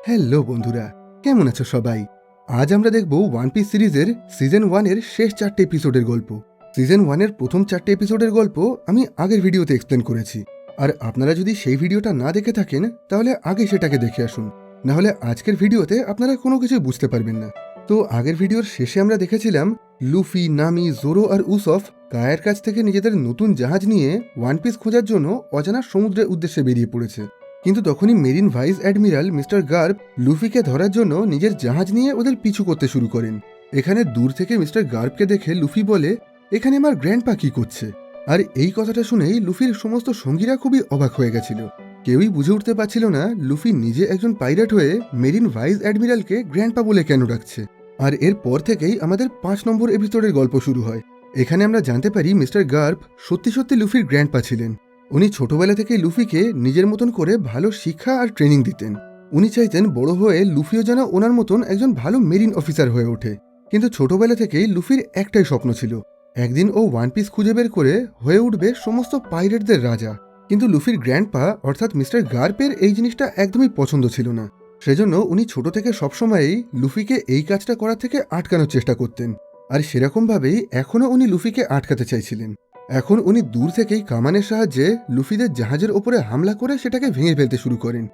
Hello বন্ধুরা, কেমন আছো সবাই? আজ আমরা দেখব ওয়ান পিস সিরিজের সিজন 1 এর শেষ 4টে এপিসোডের গল্প। সিজন 1 এর প্রথম 4টে এপিসোডের গল্প আমি আগের ভিডিওতে এক্সপ্লেন করেছি, আর আপনারা যদি সেই ভিডিওটা না দেখে থাকেন তাহলে আগে সেটাকে দেখে আসুন, নাহলে আজকের ভিডিওতে আপনারা কোনো কিছু বুঝতে পারবেন না। তো আগের ভিডিওর শেষে আমরা দেখেছিলাম লুফি, নামি, জোরো আর উসফ কায়ের কাছ থেকে নিজেদের নতুন জাহাজ নিয়ে ওয়ান পিস খোঁজার জন্য অজানা সমুদ্রের উদ্দেশ্যে বেরিয়ে পড়েছে। কিন্তু তখনই মেরিন ভাইস অ্যাডমিরাল মিস্টার গার্প লুফিকে ধরার জন্য নিজের জাহাজ নিয়ে ওদের পিছু করতে শুরু করেন। এখানে দূর থেকে মিস্টার গার্পকে দেখে লুফি বলে, এখানে আমার গ্র্যান্ডপা কি করছে? আর এই কথাটা শুনেই লুফির সমস্ত সঙ্গীরা খুবই অবাক হয়ে গেছিল। কেউই বুঝে উঠতে পারছিল না লুফি নিজে একজন পাইরেট হয়ে মেরিন ভাইস অ্যাডমিরালকে গ্র্যান্ডপা বলে কেন ডাকছে। আর এরপর থেকেই আমাদের 5 নম্বর এপিসোডের গল্প শুরু হয়। এখানে আমরা জানতে পারি মিস্টার গার্প সত্যি সত্যি লুফির গ্র্যান্ডপা ছিলেন। উনি ছোটবেলা থেকেই লুফিকে নিজের মতন করে ভালো শিক্ষা আর ট্রেনিং দিতেন। উনি চাইতেন বড় হয়ে লুফিও যেন ওনার মতন একজন ভালো মেরিন অফিসার হয়ে ওঠে। কিন্তু ছোটবেলা থেকেই লুফির একটাই স্বপ্ন ছিল, একদিন ও ওয়ান পিস খুঁজে বের করে হয়ে উঠবে সমস্ত পাইরেটদের রাজা। কিন্তু লুফির গ্র্যান্ডপা অর্থাৎ মিস্টার গার্পের এই জিনিসটা একদমই পছন্দ ছিল না। সেজন্য উনি ছোট থেকে সবসময়ই লুফিকে এই কাজটা করা থেকে আটকানোর চেষ্টা করতেন। আর সেরকমভাবেই এখনও উনি লুফিকে আটকাতে চাইছিলেন। এখন উনি দূর থেকেই কামানের সাহায্যে লুফিদের জাহাজের ওপরে হামলা করে সেটাকে ভেঙে ফেলতে শুরু করেন,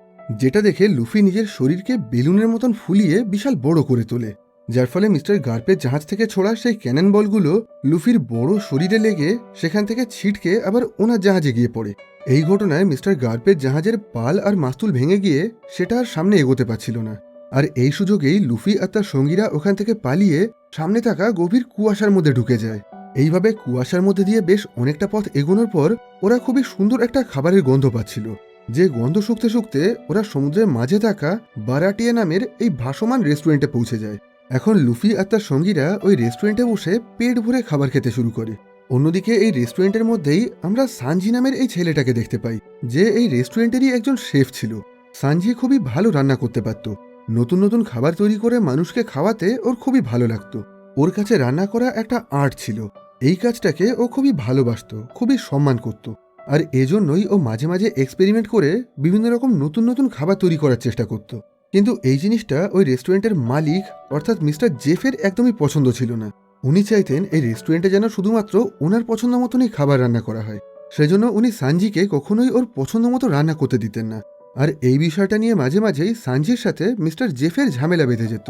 যেটা দেখে লুফি নিজের শরীরকে বেলুনের মতন ফুলিয়ে বিশাল বড় করে তোলে, যার ফলে মিস্টার গার্পের জাহাজ থেকে ছোড়া সেই ক্যানন বলগুলো লুফির বড় শরীরে লেগে সেখান থেকে ছিটকে আবার ওনার জাহাজে গিয়ে পড়ে। এই ঘটনায় মিস্টার গার্পের জাহাজের পাল আর মাস্তুল ভেঙে গিয়ে সেটা আর সামনে এগোতে পারছিল না। আর এই সুযোগেই লুফি আর তার সঙ্গীরা ওখান থেকে পালিয়ে সামনে থাকা গভীর কুয়াশার মধ্যে ঢুকে যায়। এইভাবে কুয়াশার মধ্যে দিয়ে বেশ অনেকটা পথ এগোনোর পর ওরা খুবই সুন্দর একটা খাবারের গন্ধ পাচ্ছিল, যে গন্ধ শুকতে শুকতে ওরা সমুদ্রের মাঝে থাকা বারাটিয়া নামের এই ভাসমান রেস্টুরেন্টে পৌঁছে যায়। এখন লুফি আর তার সঙ্গীরা ওই রেস্টুরেন্টে বসে পেট ভরে খাবার খেতে শুরু করে। অন্যদিকে এই রেস্টুরেন্টের মধ্যেই আমরা সানজি নামের এই ছেলেটাকে দেখতে পাই, যে এই রেস্টুরেন্টেরই একজন শেফ ছিল। সানজি খুবই ভালো রান্না করতে পারত, নতুন নতুন খাবার তৈরি করে মানুষকে খাওয়াতে ওর খুবই ভালো লাগতো। ওর কাছে রান্না করা একটা আর্ট ছিল, এই কাজটাকে ও খুবই ভালোবাসত, খুবই সম্মান করত। আর এজন্যই ও মাঝে মাঝে এক্সপেরিমেন্ট করে বিভিন্ন রকম নতুন নতুন খাবার তৈরি করার চেষ্টা করত। কিন্তু এই জিনিসটা ওই রেস্টুরেন্টের মালিক অর্থাৎ মিস্টার জেফের একদমই পছন্দ ছিল না। উনি চাইতেন এই রেস্টুরেন্টে যেন শুধুমাত্র ওনার পছন্দ মতনই খাবার রান্না করা হয়, সেজন্য উনি সানজিকে কখনোই ওর পছন্দ মতো রান্না করতে দিতেন না। আর এই বিষয়টা নিয়ে মাঝে মাঝেই সানজির সাথে মিস্টার জেফের ঝামেলা বেঁধে যেত।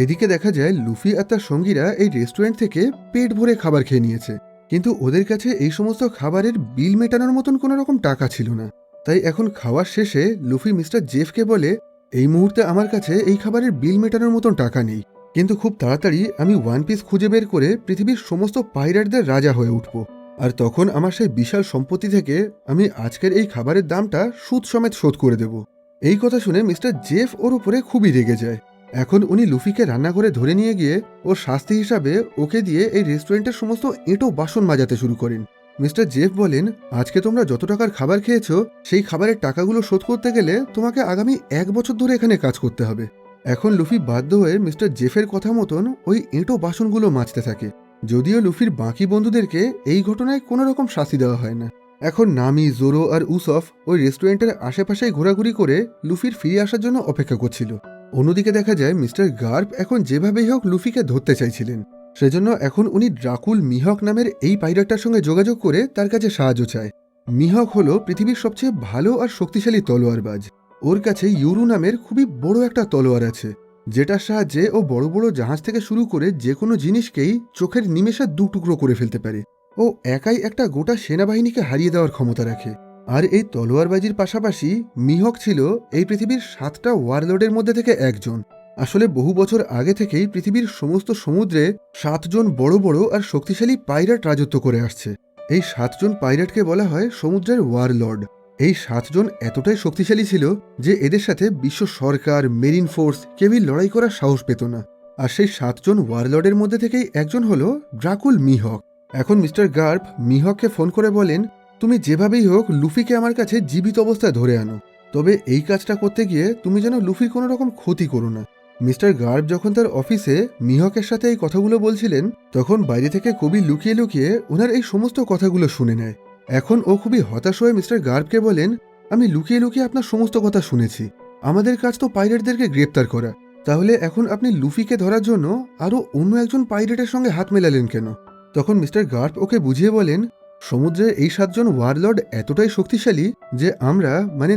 এদিকে দেখা যায় লুফি আর তার সঙ্গীরা এই রেস্টুরেন্ট থেকে পেট ভরে খাবার খেয়ে নিয়েছে, কিন্তু ওদের কাছে এই সমস্ত খাবারের বিল মেটানোর মতন কোনো রকম টাকা ছিল না। তাই এখন খাওয়ার শেষে লুফি মিস্টার জেফকে বলে, এই মুহূর্তে আমার কাছে এই খাবারের বিল মেটানোর মতন টাকা নেই, কিন্তু খুব তাড়াতাড়ি আমি ওয়ান পিস খুঁজে বের করে পৃথিবীর সমস্ত পাইরেটদের রাজা হয়ে উঠব, আর তখন আমার সেই বিশাল সম্পত্তি থেকে আমি আজকের এই খাবারের দামটা সুদ সমেত শোধ করে দেব। এই কথা শুনে মিস্টার জেফ ওর উপরে খুবই রেগে যায়। এখন উনি লুফিকে রান্নাঘরে ধরে নিয়ে গিয়ে ওর শাস্তি হিসাবে ওকে দিয়ে এই রেস্টুরেন্টের সমস্ত এঁটো বাসন মাজাতে শুরু করেন। মিস্টার জেফ বলেন, আজকে তোমরা যত টাকার খাবার খেয়েছো সেই খাবারের টাকাগুলো শোধ করতে গেলে তোমাকে আগামী 1 বছর ধরে এখানে কাজ করতে হবে। এখন লুফি বাধ্য হয়ে মিস্টার জেফের কথা মতন ওই এঁটো বাসনগুলো মাজতে থাকে, যদিও লুফির বাকি বন্ধুদেরকে এই ঘটনায় কোনো রকম শাস্তি দেওয়া হয় না। এখন নামি, জোরো আর উসফ ওই রেস্টুরেন্টের আশেপাশেই ঘোরাঘুরি করে লুফির ফিরে আসার জন্য অপেক্ষা করছিল। অন্যদিকে দেখা যায় মিস্টার গার্প এখন যেভাবেই হোক লুফিকে ধরতে চাইছিলেন, সেজন্য এখন উনি ড্রাকুল মিহক নামের এই পাইরেটটার সঙ্গে যোগাযোগ করে তার কাছে সাহায্য চায়। মিহক হলো পৃথিবীর সবচেয়ে ভালো আর শক্তিশালী তলোয়ারবাজ। ওর কাছে ইউরু নামের খুবই বড় একটা তলোয়ার আছে, যেটার সাহায্যে ও বড় বড় জাহাজ থেকে শুরু করে যে কোনো জিনিসকেই চোখের নিমেষে 2 টুকরো করে ফেলতে পারে। ও একাই একটা গোটা সেনাবাহিনীকে হারিয়ে দেওয়ার ক্ষমতা রাখে। আর এই তলোয়ারবাজির পাশাপাশি মিহক ছিল এই পৃথিবীর 7টা ওয়ারলর্ডের মধ্যে থেকে একজন। আসলে বহু বছর আগে থেকেই পৃথিবীর সমস্ত সমুদ্রে 7 জন বড় বড় আর শক্তিশালী পাইরেট রাজত্ব করে আসছে। এই 7 জন পাইরেটকে বলা হয় সমুদ্রের ওয়ারলর্ড। এই 7 জন এতটাই শক্তিশালী ছিল যে এদের সাথে বিশ্ব সরকার, মেরিন ফোর্স কেউই লড়াই করার সাহস পেত না। আর সেই 7 জন ওয়ারলর্ডের মধ্যে থেকেই একজন হলো ড্রাকুল মিহক। এখন মিস্টার গার্প মিহককে ফোন করে বলেন, তুমি যেভাবেই হোক লুফিকে আমার কাছে জীবিত অবস্থায় ধরে আনো, তবে এই কাজটা করতে গিয়ে তুমি যেন লুফির কোনো রকম ক্ষতি করো না। মিস্টার গার্প যখন তার অফিসে মিহকের সাথে এই কথাগুলো বলছিলেন, তখন বাইরে থেকে কবি লুকিয়ে লুকিয়ে ওনার এই সমস্ত কথাগুলো শুনে নেয়। এখন ও খুবই হতাশ হয়ে মিস্টার গার্পকে বলেন, আমি লুকিয়ে লুকিয়ে আপনার সমস্ত কথা শুনেছি, আমাদের কাজ তো পাইরেটদেরকে গ্রেপ্তার করা, তাহলে এখন আপনি লুফিকে ধরার জন্য আরও অন্য একজন পাইরেটের সঙ্গে হাত মেলালেন কেন? তখন মিস্টার গার্প ওকে বুঝিয়ে বলেন, সমুদ্রের এই 7 জন ওয়ারলর্ড এতটাই শক্তিশালী যে আমরা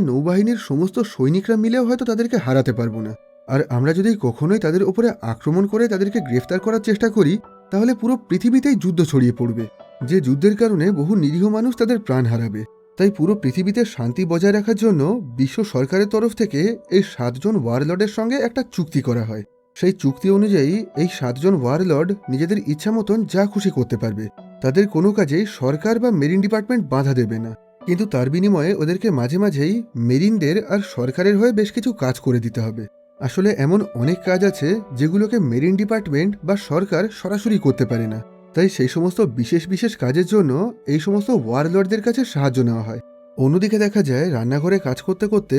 নৌবাহিনীর সমস্ত সৈনিকরা মিলেও হয়তো তাদেরকে হারাতে পারবো না। আর আমরা যদি কখনোই তাদের উপরে আক্রমণ করে তাদেরকে গ্রেফতার করার চেষ্টা করি, তাহলে পুরো পৃথিবীতেই যুদ্ধ ছড়িয়ে পড়বে, যে যুদ্ধের কারণে বহু নিরীহ মানুষ তাদের প্রাণ হারাবে। তাই পুরো পৃথিবীতে শান্তি বজায় রাখার জন্য বিশ্ব সরকারের তরফ থেকে এই 7 জন ওয়ারলর্ডের সঙ্গে একটা চুক্তি করা হয়। সেই চুক্তি অনুযায়ী এই 7 জন ওয়ারলর্ড নিজেদের ইচ্ছা মতন যা খুশি করতে পারবে, তাদের কোনো কাজেই সরকার বা মেরিন ডিপার্টমেন্ট বাধা দেবে না। কিন্তু তার বিনিময়ে ওদেরকে মাঝে মাঝেই মেরিনদের আর সরকারের হয়ে বেশ কিছু কাজ করে দিতে হবে। আসলে এমন অনেক কাজ আছে যেগুলোকে মেরিন ডিপার্টমেন্ট বা সরকার সরাসরি করতে পারে না, তাই সেই সমস্ত বিশেষ বিশেষ কাজের জন্য এই সমস্ত ওয়ারলর্ডদের কাছে সাহায্য নেওয়া হয়। অন্যদিকে দেখা যায় রান্নাঘরে কাজ করতে করতে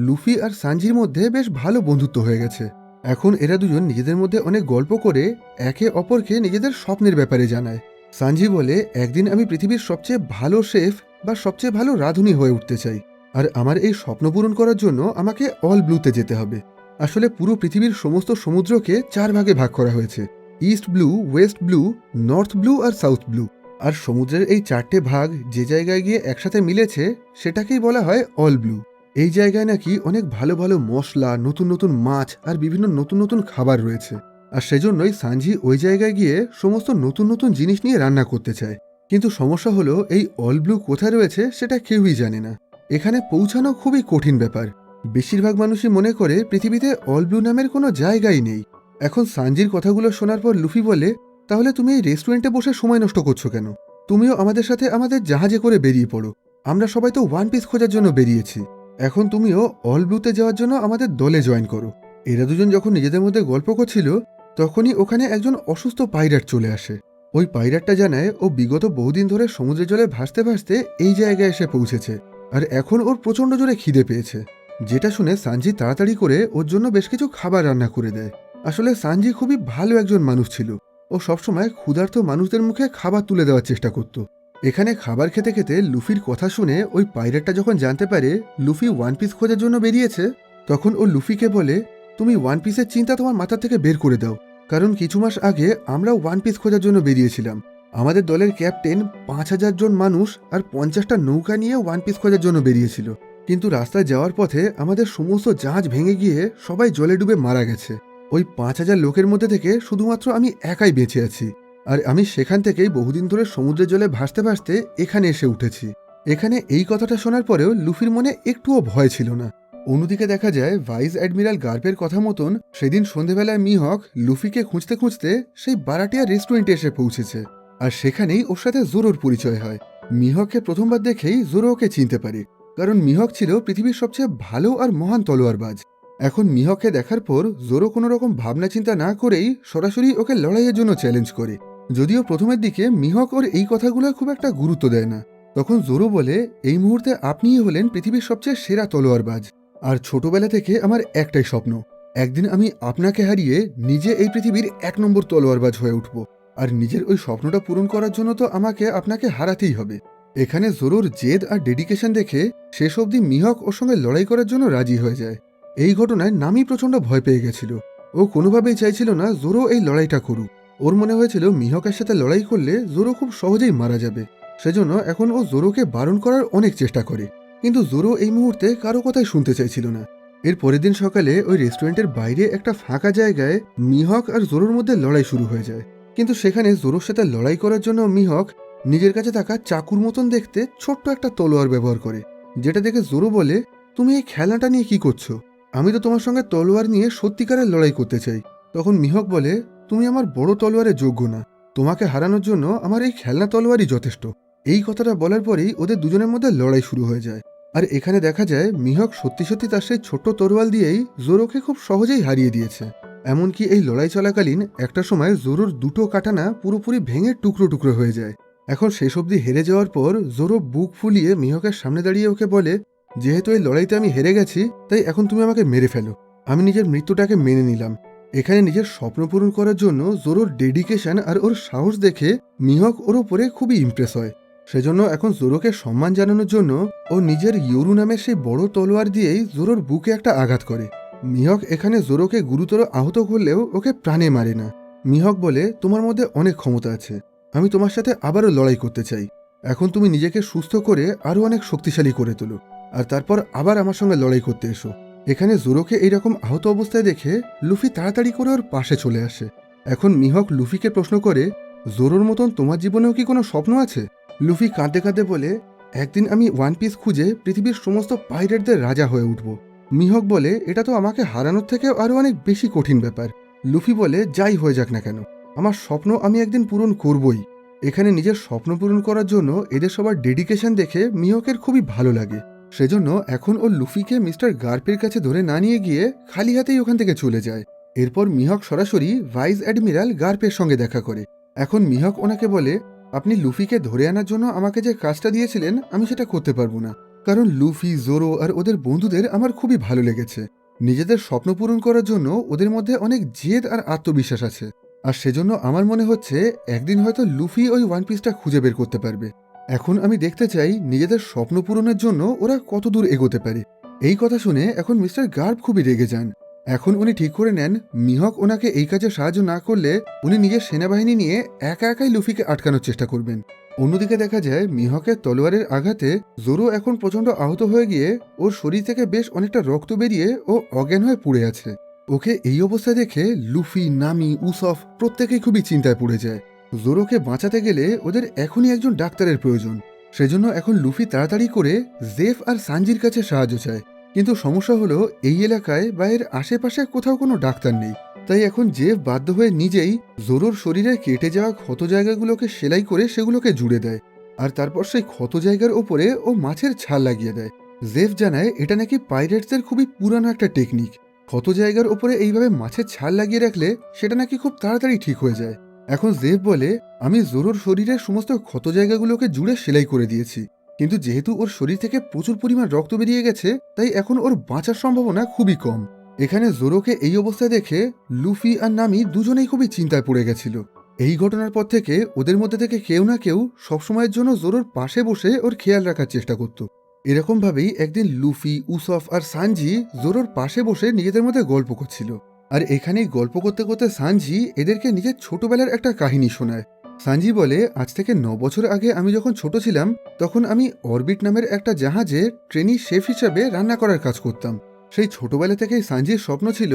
লুফি আর সানজির মধ্যে বেশ ভালো বন্ধুত্ব হয়ে গেছে। এখন এরা দুজন নিজেদের মধ্যে অনেক গল্প করে একে অপরকে নিজেদের স্বপ্নের ব্যাপারে জানায়। সানজি বলে, একদিন আমি পৃথিবীর সবচেয়ে ভালো শেফ বা সবচেয়ে ভালো রাঁধুনি হয়ে উঠতে চাই, আর আমার এই স্বপ্ন পূরণ করার জন্য আমাকে অল ব্লুতে যেতে হবে। আসলে পুরো পৃথিবীর সমস্ত সমুদ্রকে 4 ভাগে ভাগ করা হয়েছে, east blue, west blue, north blue আর সাউথ ব্লু। আর সমুদ্রের এই 4টে ভাগ যে জায়গায় গিয়ে একসাথে মিলেছে সেটাকেই বলা হয় অল ব্লু। এই জায়গায় নাকি অনেক ভালো ভালো মশলা, নতুন নতুন মাছ আর বিভিন্ন নতুন নতুন খাবার রয়েছে। আর সেজন্যই সানজি ওই জায়গায় গিয়ে সমস্ত নতুন নতুন জিনিস নিয়ে রান্না করতে চায়। কিন্তু সমস্যা হলো এই অল ব্লু কোথায় রয়েছে সেটা কেউই জানে না। এখানে পৌঁছানো খুবই কঠিন ব্যাপার। বেশিরভাগ মানুষই মনে করে পৃথিবীতে অল ব্লু নামের কোনো জায়গাই নেই। এখন সানজির কথাগুলো শোনার পর লুফি বলে, তাহলে তুমি এই রেস্টুরেন্টে বসে সময় নষ্ট করছো কেন? তুমিও আমাদের সাথে আমাদের জাহাজে করে বেরিয়ে পড়ো। আমরা সবাই তো ওয়ান পিস খোঁজার জন্য বেরিয়েছি। এখন তুমিও অল ব্লুতে যাওয়ার জন্য আমাদের দলে জয়েন করো। এরা দুজন যখন নিজেদের মধ্যে গল্প করছিল তখনই ওখানে একজন অসুস্থ পাইরেট চলে আসে। ওই পাইরেটটা জানায় ও বিগত বহুদিন ধরে সমুদ্রের জলে ভাসতে ভাসতে এই জায়গায় এসে পৌঁছেছে, আর এখন ওর প্রচণ্ড জোরে খিদে পেয়েছে। যেটা শুনে সানজি তাড়াতাড়ি করে ওর জন্য বেশ কিছু খাবার রান্না করে দেয়। আসলে সানজি খুবই ভালো একজন মানুষ ছিল। ও সবসময় ক্ষুধার্ত মানুষদের মুখে খাবার তুলে দেওয়ার চেষ্টা করত। এখানে খাবার খেতে খেতে লুফির কথা শুনে ওই পাইরেটটা যখন জানতে পারে লুফি ওয়ান পিস খোঁজার জন্য বেরিয়েছে, তখন ও লুফিকে বলে, তুমি ওয়ান পিসের চিন্তা তোমার মাথা থেকে বের করে দাও, কারণ কিছু মাস আগে আমরা ওয়ান পিস খোঁজার জন্য বেরিয়েছিলাম। আমাদের দলের ক্যাপ্টেন 5000 জন মানুষ আর 50টা নৌকা নিয়ে ওয়ান পিস খোঁজার জন্য বেরিয়েছিল, কিন্তু রাস্তায় যাওয়ার পথে আমাদের সমস্ত জাহাজ ভেঙে গিয়ে সবাই জলে ডুবে মারা গেছে। ওই 5000 লোকের মধ্যে থেকে শুধুমাত্র আমি একাই বেঁচে আছি, আর আমি সেখান থেকেই বহুদিন ধরে সমুদ্রের জলে ভাসতে ভাসতে এখানে এসে উঠেছি। এখানে এই কথাটা শোনার পরেও লুফির মনে একটুও ভয় ছিল না। অন্যদিকে দেখা যায় ভাইস অ্যাডমিরাল গার্পের কথা মতন সেদিন সন্ধেবেলায় মিহক লুফিকে খুঁজতে খুঁজতে সেই বারাটিয়া রেস্টুরেন্টে এসে পৌঁছেছে, আর সেখানেই ওর সাথে জোরোর পরিচয় হয়। মিহককে প্রথমবার দেখেই জোরো ওকে চিনতে পারে, কারণ মিহক ছিল পৃথিবীর সবচেয়ে ভালো আর মহান তলোয়ারবাজ। এখন মিহককে দেখার পর জোরো কোনো রকম ভাবনা চিন্তা না করেই সরাসরি ওকে লড়াইয়ের জন্য চ্যালেঞ্জ করে। যদিও প্রথমের দিকে মিহক ওর এই কথাগুলো খুব একটা গুরুত্ব দেয় না। তখন জোরো বলে, এই মুহূর্তে আপনিই হলেন পৃথিবীর সবচেয়ে সেরা তলোয়ারবাজ, আর ছোটবেলা থেকে আমার একটাই স্বপ্ন, একদিন আমি আপনাকে হারিয়ে নিজে এই পৃথিবীর 1 নম্বর তলোয়ারবাজ হয়ে উঠব। আর নিজের ওই স্বপ্নটা পূরণ করার জন্য তো আমাকে আপনাকে হারাতেই হবে। এখানে জোরোর জেদ আর ডেডিকেশন দেখে শেষ অবধি মিহক ওর সঙ্গে লড়াই করার জন্য রাজি হয়ে যায়। এই ঘটনায় নামি প্রচণ্ড ভয় পেয়ে গেছিল। ও কোনোভাবেই চাইছিল না জোরো এই লড়াইটা করুক। ওর মনে হয়েছিল মিহকের সাথে লড়াই করলে জোরো খুব সহজেই মারা যাবে। সেজন্য এখন ও জোরোকে বারণ করার অনেক চেষ্টা করে, কিন্তু জোরো এই মুহূর্তে কারো কথাই শুনতে চাইছিল না। এর পরের দিন সকালে ওই রেস্টুরেন্টের বাইরে একটা ফাঁকা জায়গায় মিহক আর জোরোর মধ্যে লড়াই শুরু হয়ে যায়। কিন্তু সেখানে জোরোর সাথে লড়াই করার জন্য মিহক নিজের কাছে থাকা চাকুর মতন দেখতে ছোট্ট একটা তলোয়ার ব্যবহার করে, যেটা দেখে জোরো বলে, তুমি এই খেলনাটা নিয়ে কি করছো? আমি তো তোমার সঙ্গে তলোয়ার নিয়ে সত্যিকারের লড়াই করতে চাই। তখন মিহক বলে, তুমি আমার বড় তলোয়ারের যোগ্য না, তোমাকে হারানোর জন্য আমার এই খেলনা তলোয়ারই যথেষ্ট। এই কথাটা বলার পরেই ওদের দুজনের মধ্যে লড়াই শুরু হয়ে যায়। আর এখানে দেখা যায় মিহক সত্যি সত্যি তার সেই ছোট্ট তরোয়াল দিয়েই জোরোকে খুব সহজেই হারিয়ে দিয়েছে। এমনকি এই লড়াই চলাকালীন একটা সময় জোরোর দুটো কাটানা পুরোপুরি ভেঙে টুকরো টুকরো হয়ে যায়। এখন শেষ অবধি হেরে যাওয়ার পর জোরো বুক ফুলিয়ে মিহকের সামনে দাঁড়িয়ে ওকে বলে, যেহেতু এই লড়াইতে আমি হেরে গেছি, তাই এখন তুমি আমাকে মেরে ফেলো, আমি নিজের মৃত্যুটাকে মেনে নিলাম। এখানে নিজের স্বপ্ন পূরণ করার জন্য জোরোর ডেডিকেশন আর ওর সাহস দেখে মিহক ওর উপরে খুবই ইমপ্রেস হয়। সেজন্য এখন জোরোকে সম্মান জানানোর জন্য ও নিজের ইয়োরু নামের সেই বড় তলোয়ার দিয়েই জোরোর বুকে একটা আঘাত করে। মিহক এখানে জোরোকে গুরুতর আহত করলেও ওকে প্রাণে মারে না। মিহক বলে, তোমার মধ্যে অনেক ক্ষমতা আছে, আমি তোমার সাথে আবারও লড়াই করতে চাই। এখন তুমি নিজেকে সুস্থ করে আরও অনেক শক্তিশালী করে তোলো, আর তারপর আবার আমার সঙ্গে লড়াই করতে এসো। এখানে জোরোকে এইরকম আহত অবস্থায় দেখে লুফি তাড়াতাড়ি করে ওর পাশে চলে আসে। এখন মিহক লুফিকে প্রশ্ন করে, জোরোর মতন তোমার জীবনেও কি কোনো স্বপ্ন আছে? লুফি কাঁদতে কাঁদতে বলে, একদিন আমি ওয়ান পিস খুঁজে পৃথিবীর সমস্ত পাইরেটদের রাজা হয়ে উঠব। মিহক বলে, এটা তো আমাকে হারানোর থেকেও আরও অনেক বেশি কঠিন ব্যাপার। লুফি বলে, যাই হয়ে যাক না কেন, আমার স্বপ্ন আমি একদিন পূরণ করবই। এখানে নিজের স্বপ্ন পূরণ করার জন্য এদের সবার ডেডিকেশন দেখে মিহকের খুবই ভালো লাগে। সেজন্য এখন ও লুফিকে মিস্টার গার্পের কাছে ধরে না নিয়ে গিয়ে খালি হাতেই ওখান থেকে চলে যায়। এরপর মিহক সরাসরি ভাইস অ্যাডমিরাল গার্পের সঙ্গে দেখা করে। এখন মিহক ওনাকে বলে, আপনি লুফিকে ধরে আনার জন্য আমাকে যে কাজটা দিয়েছিলেন আমি সেটা করতে পারবো না, কারণ লুফি, জোরো আর ওদের বন্ধুদের আমার খুবই ভালো লেগেছে। নিজেদের স্বপ্ন পূরণ করার জন্য ওদের মধ্যে অনেক জেদ আর আত্মবিশ্বাস আছে, আর সেজন্য আমার মনে হচ্ছে একদিন হয়তো লুফি ওই ওয়ান পিসটা খুঁজে বের করতে পারবে। এখন আমি দেখতে চাই নিজেদের স্বপ্ন পূরণের জন্য ওরা কত দূর এগোতে পারে। এই কথা শুনে এখন মিস্টার গার্প খুবই রেগে যান। এখন উনি ঠিক করে নেন মিহক ওনাকে এই কাজে সাহায্য না করলে উনি নিজের সেনাবাহিনী নিয়ে একা একাই লুফিকে আটকানোর চেষ্টা করবেন। অন্যদিকে দেখা যায় মিহকের তলোয়ারের আঘাতে জোরো এখন প্রচণ্ড আহত হয়ে গিয়ে ওর শরীর থেকে বেশ অনেকটা রক্ত বেরিয়ে ও অজ্ঞান হয়ে পড়ে আছে। ওকে এই অবস্থায় দেখে লুফি, নামি, উসফ প্রত্যেকেই খুবই চিন্তায় পড়ে যায়। জোরোকে বাঁচাতে গেলে ওদের এখনই একজন ডাক্তারের প্রয়োজন। সেজন্য এখন লুফি তাড়াতাড়ি করে জেফ আর সানজির কাছে সাহায্য চায়। কিন্তু সমস্যা হলো এই এলাকায় বা এর আশেপাশে কোথাও কোনো ডাক্তার নেই। তাই এখন জেফ বাধ্য হয়ে নিজেই জোরোর শরীরে কেটে যাওয়া ক্ষত জায়গাগুলোকে সেলাই করে সেগুলোকে জুড়ে দেয়, আর তারপর সেই ক্ষত জায়গার ওপরে ও মাছের ছাল লাগিয়ে দেয়। জেফ জানায় এটা নাকি পাইরেটসদের খুবই পুরানো একটা টেকনিক। ক্ষত জায়গার ওপরে এইভাবে মাছের ছাল লাগিয়ে রাখলে সেটা নাকি খুব তাড়াতাড়ি ঠিক হয়ে যায়। এখন জেফ বলে, আমি জোরোর শরীরের সমস্ত ক্ষত জায়গাগুলোকে জুড়ে সেলাই করে দিয়েছি, কিন্তু যেহেতু ওর শরীর থেকে প্রচুর পরিমাণ রক্ত বেরিয়ে গেছে তাই এখন ওর বাঁচার সম্ভাবনা খুবই কম। এখানে জোরোকে এই অবস্থায় দেখে লুফি আর নামি দুজনেই খুবই চিন্তায় পড়ে গেছিল। এই ঘটনার পর থেকে ওদের মধ্যে থেকে কেউ না কেউ সবসময়ের জন্য জোরোর পাশে বসে ওর খেয়াল রাখার চেষ্টা করত। এরকম ভাবেই একদিন লুফি, উসফ আর সানজি জোরোর পাশে বসে নিজেদের মধ্যে গল্প করছিল। আর এখানেই গল্প করতে করতে সানজি এদেরকে নিজের ছোটবেলার একটা কাহিনী শোনায়। সানজি বলে, আজ থেকে 9 বছর আগে আমি যখন ছোট ছিলাম তখন আমি অরবিট নামের একটা জাহাজে ট্রেনি শেফ হিসাবে রান্না করার কাজ করতাম। সেই ছোটবেলা থেকেই সানজির স্বপ্ন ছিল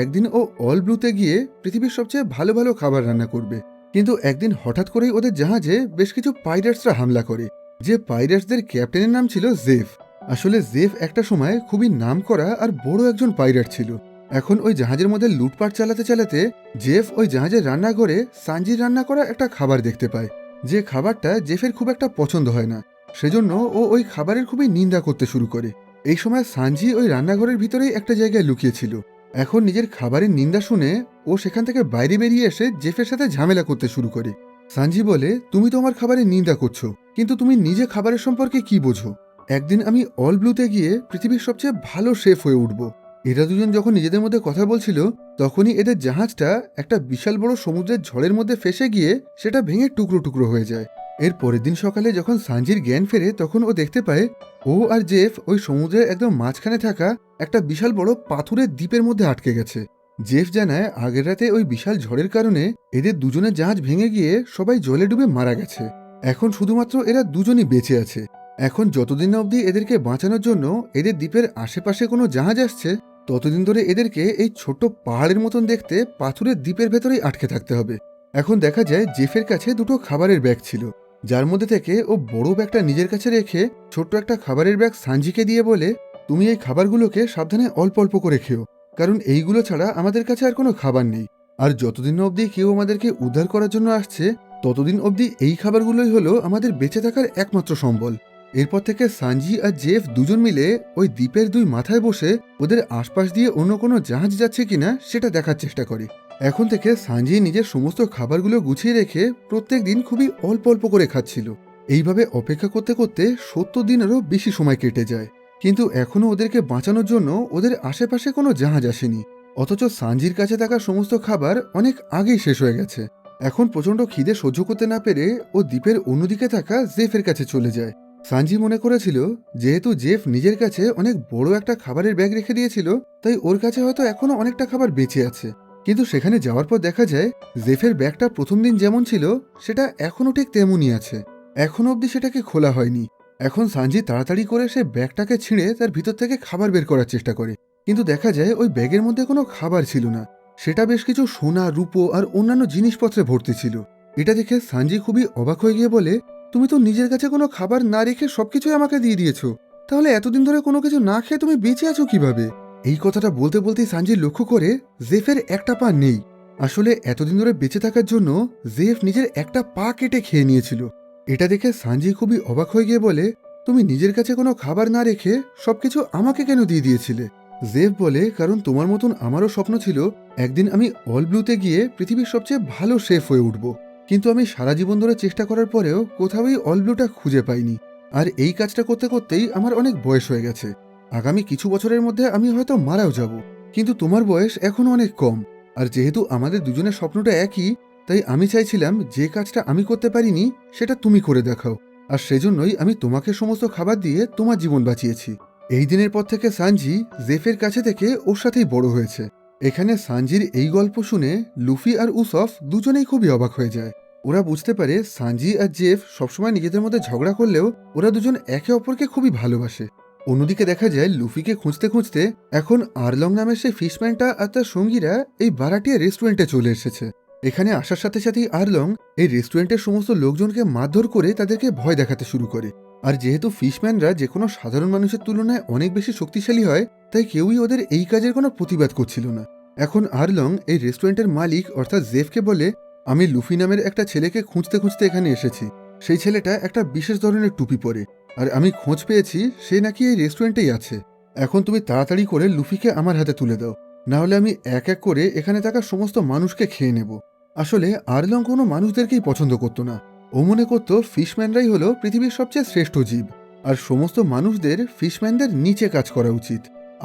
একদিন ও অল ব্লুতে গিয়ে পৃথিবীর সবচেয়ে ভালো ভালো খাবার রান্না করবে। কিন্তু একদিন হঠাৎ করেই ওদের জাহাজে বেশ কিছু পাইরেটসরা হামলা করে। যে পাইরেটসদের ক্যাপ্টেনের নাম ছিল জেফ। আসলে জেফ একটা সময় খুবই নামকরা আর বড় একজন পাইরেট ছিল। এখন ওই জাহাজের মধ্যে লুটপাট চালাতে চালাতে জেফ ওই জাহাজের রান্নাঘরে সানজির রান্না করা একটা খাবার দেখতে পায়, যে খাবারটা জেফের খুব একটা পছন্দ হয় না। সেজন্য ও ওই খাবারের খুবই নিন্দা করতে শুরু করে। এই সময় সানজি ওই রান্নাঘরের ভিতরেই একটা জায়গায় লুকিয়েছিল। এখন নিজের খাবারের নিন্দা শুনে ও সেখান থেকে বাইরে বেরিয়ে এসে জেফের সাথে ঝামেলা করতে শুরু করে। সানজি বলে, তুমি তো আমার খাবারের নিন্দা করছো, কিন্তু তুমি নিজে খাবারের সম্পর্কে কি বোঝো? একদিন আমি অল ব্লুতে গিয়ে পৃথিবীর সবচেয়ে ভালো শেফ হয়ে উঠব। এরা দুজন যখন নিজেদের মধ্যে কথা বলছিল তখনই এদের জাহাজটা একটা বিশাল বড় সমুদ্রের ঝড়ের মধ্যে ফেসে গিয়ে সেটা ভেঙে টুকরো টুকরো হয়ে যায়। এর পরের দিন সকালে যখন সানজির জ্ঞান ফেরে তখন ও দেখতে পায় ও আর জেফ ওই সমুদ্রের একদম মাঝখানে থাকা একটা বিশাল বড় পাথুরের দ্বীপের মধ্যে আটকে গেছে। জেফ জানায় আগের রাতে ওই বিশাল ঝড়ের কারণে এদের দুজনের জাহাজ ভেঙে গিয়ে সবাই জলে ডুবে মারা গেছে। এখন শুধুমাত্র এরা দুজনই বেঁচে আছে। এখন যতদিন অবধি এদেরকে বাঁচানোর জন্য এদের দ্বীপের আশেপাশে কোনো জাহাজ আসছে ততদিন ধরে এদেরকে এই ছোট্ট পাহাড়ের মতন দেখতে পাথুরের দ্বীপের ভেতরেই আটকে থাকতে হবে। এখন দেখা যায় জেফের কাছে দুটো খাবারের ব্যাগ ছিল, যার মধ্যে থেকে ও বড় ব্যাগটা নিজের কাছে রেখে ছোট্ট একটা খাবারের ব্যাগ সানজিকে দিয়ে বলে, তুমি এই খাবারগুলোকে সাবধানে অল্প অল্প করে খেও, কারণ এইগুলো ছাড়া আমাদের কাছে আর কোনো খাবার নেই। আর যতদিন অবধি কেউ আমাদেরকে উদ্ধার করার জন্য আসছে ততদিন অবধি এই খাবারগুলোই হলো আমাদের বেঁচে থাকার একমাত্র সম্বল। এরপর থেকে সানজি আর জেফ দুজন মিলে ওই দ্বীপের দুই মাথায় বসে ওদের আশপাশ দিয়ে অন্য কোনো জাহাজ যাচ্ছে কিনা সেটা দেখার চেষ্টা করে। এখন থেকে সানজি নিজের সমস্ত খাবারগুলো গুছিয়ে রেখে প্রত্যেক দিন খুবই অল্প অল্প করে খাচ্ছিল। এইভাবে অপেক্ষা করতে করতে 70 দিনেরও বেশি সময় কেটে যায়, কিন্তু এখনও ওদেরকে বাঁচানোর জন্য ওদের আশেপাশে কোনো জাহাজ আসেনি। অথচ সানজির কাছে থাকা সমস্ত খাবার অনেক আগেই শেষ হয়ে গেছে। এখন প্রচণ্ড খিদে সহ্য করতে না পেরে ও দ্বীপের অন্যদিকে থাকা জেফের কাছে চলে যায়। সানজি মনে করেছিল যেহেতু জেফ নিজের কাছে অনেক বড় একটা খাবারের ব্যাগ রেখে দিয়েছিল, তাই ওর কাছে হয়তো এখনো অনেকটা খাবার বেঁচে আছে। কিন্তু সেখানে যাওয়ার পর দেখা যায় জেফের ব্যাগটা প্রথম দিন যেমন ছিল সেটা এখনও ঠিক তেমনই আছে। এখনো অবধি সেটাকে খোলা হয়নি। এখন সানজি তাড়াতাড়ি করে সে ব্যাগটাকে ছিঁড়ে তার ভিতর থেকে খাবার বের করার চেষ্টা করে, কিন্তু দেখা যায় ওই ব্যাগের মধ্যে কোনো খাবার ছিল না। সেটা বেশ কিছু সোনা, রূপো আর অন্যান্য জিনিসপত্রে ভর্তি ছিল। এটা দেখে সানজি খুবই অবাক হয়ে গিয়ে বলে, তুমি তো নিজের কাছে কোনো খাবার না রেখে সবকিছুই আমাকে দিয়ে দিয়েছো, তাহলে এতদিন ধরে কোনো কিছু না খেয়ে তুমি বেঁচে আছো কিভাবে? এই কথাটা বলতে বলতেই সানজি লক্ষ্য করে জেফের একটা পা নেই। আসলে এতদিন ধরে বেঁচে থাকার জন্য জেফ নিজের একটা পা কেটে খেয়ে নিয়েছিল। এটা দেখে সানজি খুবই অবাক হয়ে গিয়ে বলে, তুমি নিজের কাছে কোনো খাবার না রেখে সবকিছু আমাকে কেন দিয়ে দিয়েছিলে? জেফ বলে, কারণ তোমার মতন আমারও স্বপ্ন ছিল একদিন আমি অল ব্লুতে গিয়ে পৃথিবীর সবচেয়ে ভালো শেফ হয়ে উঠব, কিন্তু আমি সারা জীবন ধরে চেষ্টা করার পরেও কোথাওই অল ব্লুটা খুঁজে পাইনি। আর এই কাজটা করতে করতেই আমার অনেক বয়স হয়ে গেছে। আগামী কিছু বছরের মধ্যে আমি হয়তো মারাও যাব, কিন্তু তোমার বয়স এখনো অনেক কম। আর যেহেতু আমাদের দুজনের স্বপ্নটা একই, তাই আমি চাইছিলাম যে কাজটা আমি করতে পারিনি সেটা তুমি করে দেখাও। আর সেজন্যই আমি তোমাকে সমস্ত খাবার দিয়ে তোমার জীবন বাঁচিয়েছি। এই দিনের পর থেকে সানজি জেফের কাছে থেকে ওর সাথেই বড় হয়েছে। এখানে সানজির এই গল্প শুনে লুফি আর উসফ দুজনেই খুবই অবাক হয়ে যায়। ওরা বুঝতে পারে সানজি আর জেফ সবসময় নিজেদের মধ্যে ঝগড়া করলেও ওরা দুজন একে অপরকে খুবই ভালোবাসে। অন্যদিকে দেখা যায় লুফিকে খুঁজতে খুঁজতে এখন আরলং নামের সেই ফিশম্যানটা আর তার সঙ্গীরা এই বারাটিয়া রেস্টুরেন্টে চলে এসেছে। এখানে আসার সাথে সাথেই আরলং এই রেস্টুরেন্টের সমস্ত লোকজনকে মারধর করে তাদেরকে ভয় দেখাতে শুরু করে। আর যেহেতু ফিশম্যানরা যে কোনো সাধারণ মানুষের তুলনায় অনেক বেশি শক্তিশালী হয়, তাই কেউই ওদের এই কাজের কোনো প্রতিবাদ করছিল না। এখন আরলং এই রেস্টুরেন্টের মালিক অর্থাৎ জেফকে বলে, আমি লুফি নামের একটা ছেলেকে খুঁজতে খুঁজতে এখানে এসেছি। সেই ছেলেটা একটা বিশেষ ধরনের টুপি পরে, আর আমি খোঁজ পেয়েছি সে নাকি এই রেস্টুরেন্টেই আছে। এখন তুমি তাড়াতাড়ি করে লুফিকে আমার হাতে তুলে দাও, না হলে আমি এক এক করে এখানে থাকা সমস্ত মানুষকে খেয়ে নেব। আসলে আরলং কোনো মানুষদেরকেই পছন্দ করতো না। ও মনে করত ফিশম্যানরাই হলো পৃথিবীর সবচেয়ে শ্রেষ্ঠ জীব, আর সমস্ত মানুষদের ফিশম্যানদের নিচে কাজ করা উচিত।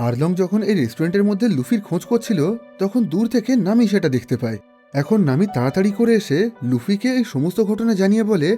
আরলং যখন এই রেস্টুরেন্টের মধ্যে লুফির খোঁজ করছিল, তখন দূর থেকে নামি সেটা দেখতে পায়। এখন নামি তাড়াতাড়ি করে এসে লুফিকে এই সমস্ত ঘটনা জানিয়ে বলে,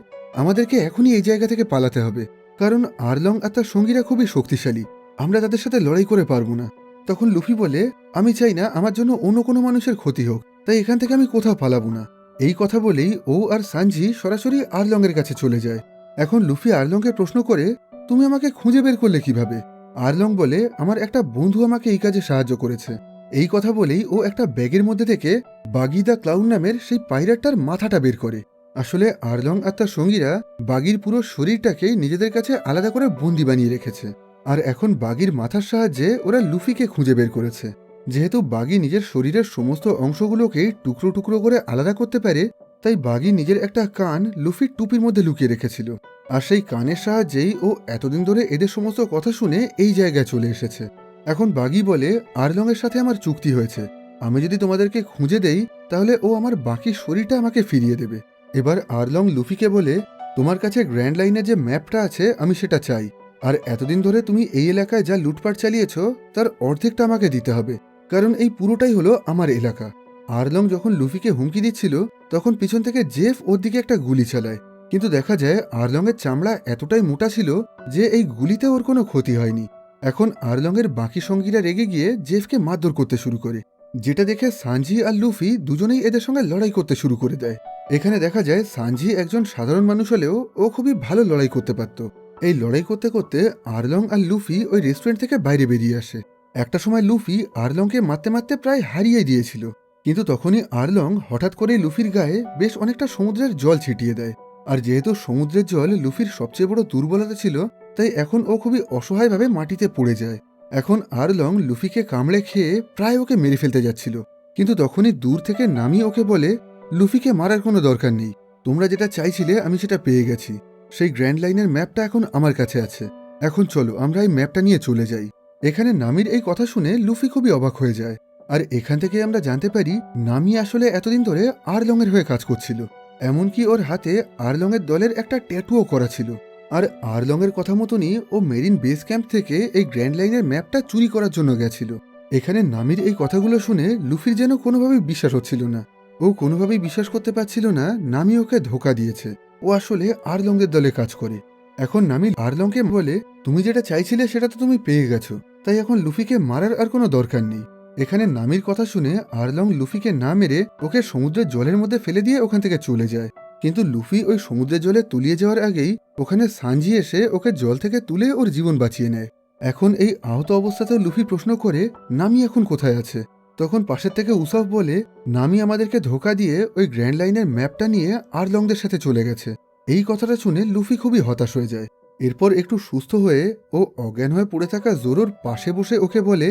আমাদেরকে এখনই এই জায়গা থেকে পালাতে হবে, কারণ আরলং আর তার সঙ্গীরা খুবই শক্তিশালী, আমরা তাদের সাথে লড়াই করে পারবো না। তখন লুফি বলে, আমি চাই না আমার জন্য অন্য কোনো মানুষের ক্ষতি হোক, তাই এখান থেকে আমি কোথাও পালাবো না। এই কথা বলেই ও আর সানজি সরাসরি আরলং এর কাছে চলে যায়। এখন লুফি আরলংকে প্রশ্ন করে, তুমি আমাকে খুঁজে বের করলে কিভাবে? আরলং বলে, আমার একটা বন্ধু আমাকে এই কাজে সাহায্য করেছে। এই কথা বলেই ও একটা ব্যাগের মধ্যে থেকে বাগি দ্য ক্লাউন নামের সেই পাইরেটটার মাথাটা বের করে। আসলে আরলং আর তার সঙ্গীরা বাগির পুরো শরীরটাকে নিজেদের কাছে আলাদা করে বন্দি বানিয়ে রেখেছে, আর এখন বাগির মাথার সাহায্যে ওরা লুফিকে খুঁজে বের করেছে। যেহেতু বাগি নিজের শরীরের সমস্ত অংশগুলোকে টুকরো টুকরো করে আলাদা করতে পারে, তাই বাগি নিজের একটা কান লুফির টুপির মধ্যে লুকিয়ে রেখেছিল, আর সেই কানের সাহায্যেই ও এতদিন ধরে এদের সমস্ত কথা শুনে এই জায়গায় চলে এসেছে। এখন বাগি বলে, আরলং এর সাথে আমার চুক্তি হয়েছে, আমি যদি তোমাদেরকে খুঁজে দেই তাহলে ও আমার বাকি শরীরটা আমাকে ফিরিয়ে দেবে। এবার আরলং লুফিকে বলে, তোমার কাছে গ্র্যান্ড লাইনের যে ম্যাপটা আছে আমি সেটা চাই, আর এতদিন ধরে তুমি এই এলাকায় যা লুটপাট চালিয়েছ তার অর্ধেকটা আমাকে দিতে হবে, কারণ এই পুরোটাই হলো আমার এলাকা। আরলং যখন লুফিকে হুমকি দিচ্ছিল, তখন পিছন থেকে জেফ ওর দিকে একটা গুলি চালায়, কিন্তু দেখা যায় আরলং এর চামড়া এতটাই মোটা ছিল যে এই গুলিতে ওর কোনো ক্ষতি হয়নি। এখন আরলং এর বাকি সঙ্গীরা রেগে গিয়ে জেফকে মারধর করতে শুরু করে, যেটা দেখে সানজি আর লুফি দুজনেই এদের সঙ্গে লড়াই করতে শুরু করে দেয়। এখানে দেখা যায় সানজি একজন সাধারণ মানুষ হলেও ও খুবই ভালো লড়াই করতে পারত। এই লড়াই করতে করতে আরলং আর লুফি ওই রেস্টুরেন্ট থেকে বাইরে বেরিয়ে আসে। একটা সময় লুফি আরলংকে মারতে মারতে প্রায় হারিয়ে দিয়েছিল, কিন্তু তখনই আরলং হঠাৎ করে লুফির গায়ে বেশ অনেকটা সমুদ্রের জল ছিটিয়ে দেয়। আর যেহেতু সমুদ্রের জল লুফির সবচেয়ে বড় দুর্বলতা ছিল, তাই এখন ও খুবই অসহায়ভাবে মাটিতে পড়ে যায়। এখন আরলং লুফিকে কামড়ে খেয়ে প্রায় ওকে মেরে ফেলতে যাচ্ছিল, কিন্তু তখনই দূর থেকে নামি ওকে বলে, লুফিকে মারার কোনো দরকার নেই, তোমরা যেটা চাইছিলে আমি সেটা পেয়ে গেছি। সেই গ্র্যান্ড লাইনের ম্যাপটা এখন আমার কাছে আছে, এখন চলো আমরা এই ম্যাপটা নিয়ে চলে যাই। এখানে নামির এই কথা শুনে লুফি খুবই অবাক হয়ে যায়, আর এখান থেকে আমরা জানতে পারি নামি আসলে এতদিন ধরে আরলং এর হয়ে কাজ করছিল। এমনকি ওর হাতে আরলং এর দলের একটা ট্যাটুও করা ছিল, আর আরলং এর কথা মতনই ও মেরিন বেস ক্যাম্প থেকে এই গ্র্যান্ড লাইনের ম্যাপটা চুরি করার জন্য গেছিল। এখানে নামির এই কথাগুলো শুনে লুফির যেন কোনোভাবেই বিশ্বাস হচ্ছিল না। ও কোনোভাবেই বিশ্বাস করতে পারছিল না নামি ওকে ধোকা দিয়েছে। ও আসলে আরলংদের দলে কাজ করে। এখন নামি আরলংকে বলে, তুমি যেটা চাইছিলে সেটা তো তুমি পেয়ে গেছো, তাই এখন লুফিকে মারার আর কোনো দরকার নেই। এখানে নামির কথা শুনে আরলং লুফিকে না মেরে ওকে সমুদ্রের জলের মধ্যে ফেলে দিয়ে ওখান থেকে চলে যায়। কিন্তু লুফি ওই সমুদ্রের জলে তলিয়ে যাওয়ার আগেই ওখানে সানজি এসে ওকে জল থেকে তুলে ওর জীবন বাঁচিয়ে নেয়। এখন এই আহত অবস্থাতেও লুফি প্রশ্ন করে নামি এখন কোথায় আছে। তখন পাশের থেকে উসফ বলে, নামি আমাদেরকে ধোকা দিয়ে ওই গ্র্যান্ড লাইনের ম্যাপটা নিয়ে আরলংদের সাথে চলে গেছে। এই কথাটা শুনে লুফি খুবই হতাশ হয়ে যায়। এরপর একটু সুস্থ হয়ে ও অজ্ঞান হয়ে পড়ে থাকা জোরোর পাশে বসে ওকে বলে,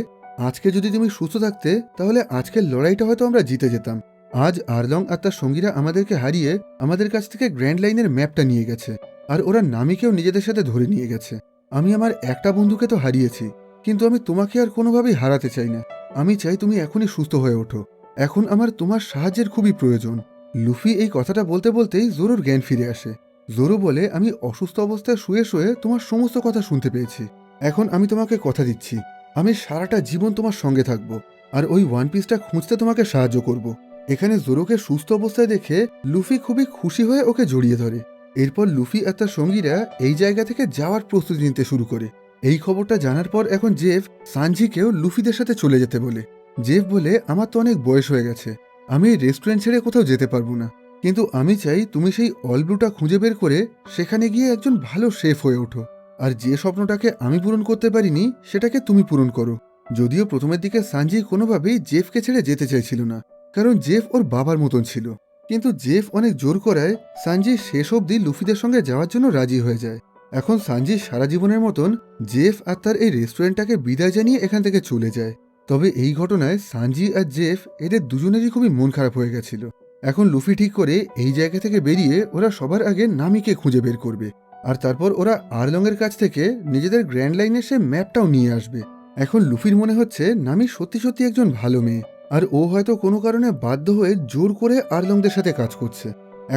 আজকে যদি তুমি সুস্থ থাকতে তাহলে আজকের লড়াইটা হয়তো আমরা জিতে যেতাম। আজ আরলং আর তার সঙ্গীরা আমাদেরকে হারিয়ে আমাদের কাছ থেকে গ্র্যান্ড লাইনের ম্যাপটা নিয়ে গেছে, আর ওরা নামিকেও নিজেদের সাথে ধরে নিয়ে গেছে। আমি আমার একটা বন্ধুকে তো হারিয়েছি, কিন্তু আমি তোমাকে আর কোনোভাবেই হারাতে চাই না। আমি চাই তুমি এখনই সুস্থ হয়ে ওঠো। এখন আমার তোমার সাহায্যের খুবই প্রয়োজন। লুফি এই কথাটা বলতে বলতেই জোরোর জ্ঞান ফিরে আসে। জোরো বলে, আমি অসুস্থ অবস্থায় শুয়ে শুয়ে তোমার সমস্ত কথা শুনতে পেয়েছি। এখন আমি তোমাকে কথা দিচ্ছি, আমি সারাটা জীবন তোমার সঙ্গে থাকবো, আর ওই ওয়ান পিসটা খুঁজতে তোমাকে সাহায্য করব। এখানে জোরোকে সুস্থ অবস্থায় দেখে লুফি খুবই খুশি হয়ে ওকে জড়িয়ে ধরে। এরপর লুফি আর তার সঙ্গীরা এই জায়গা থেকে যাওয়ার প্রস্তুতি নিতে শুরু করে। এই খবরটা জানার পর এখন জেফ সানজিকেও লুফিদের সাথে চলে যেতে বলে। জেফ বলে, আমার তো অনেক বয়স হয়ে গেছে, আমি এই রেস্টুরেন্ট ছেড়ে কোথাও যেতে পারবো না, কিন্তু আমি চাই তুমি সেই অলব্লুটা খুঁজে বের করে সেখানে গিয়ে একজন ভালো শেফ হয়ে ওঠো। আর যে স্বপ্নটাকে আমি পূরণ করতে পারিনি সেটাকে তুমি পূরণ করো। যদিও প্রথমের দিকে সানজি কোনোভাবেই জেফকে ছেড়ে যেতে চাইছিল না, কারণ জেফ ওর বাবার মতন ছিল। কিন্তু জেফ অনেক জোর করায় সানজি শেষ অবধি লুফিদের সঙ্গে যাওয়ার জন্য রাজি হয়ে যায়। এখন সানজি সারা জীবনের মতন জেফ আর তার এই রেস্টুরেন্টটাকে বিদায় জানিয়ে এখান থেকে চলে যায়। তবে এই ঘটনায় সানজি আর জেফ এদের দুজনেরই খুবই মন খারাপ হয়ে গেছিল। এখন লুফি ঠিক করে এই জায়গা থেকে বেরিয়ে ওরা সবার আগে নামিকে খুঁজে বের করবে, আর তারপর ওরা আরলংয়ের কাছ থেকে নিজেদের গ্র্যান্ড লাইনে সে ম্যাপটাও নিয়ে আসবে। এখন লুফির মনে হচ্ছে নামি সত্যি সত্যি একজন ভালো মেয়ে, আর ও হয়তো কোনো কারণে বাধ্য হয়ে জোর করে আরলংদের সাথে কাজ করছে।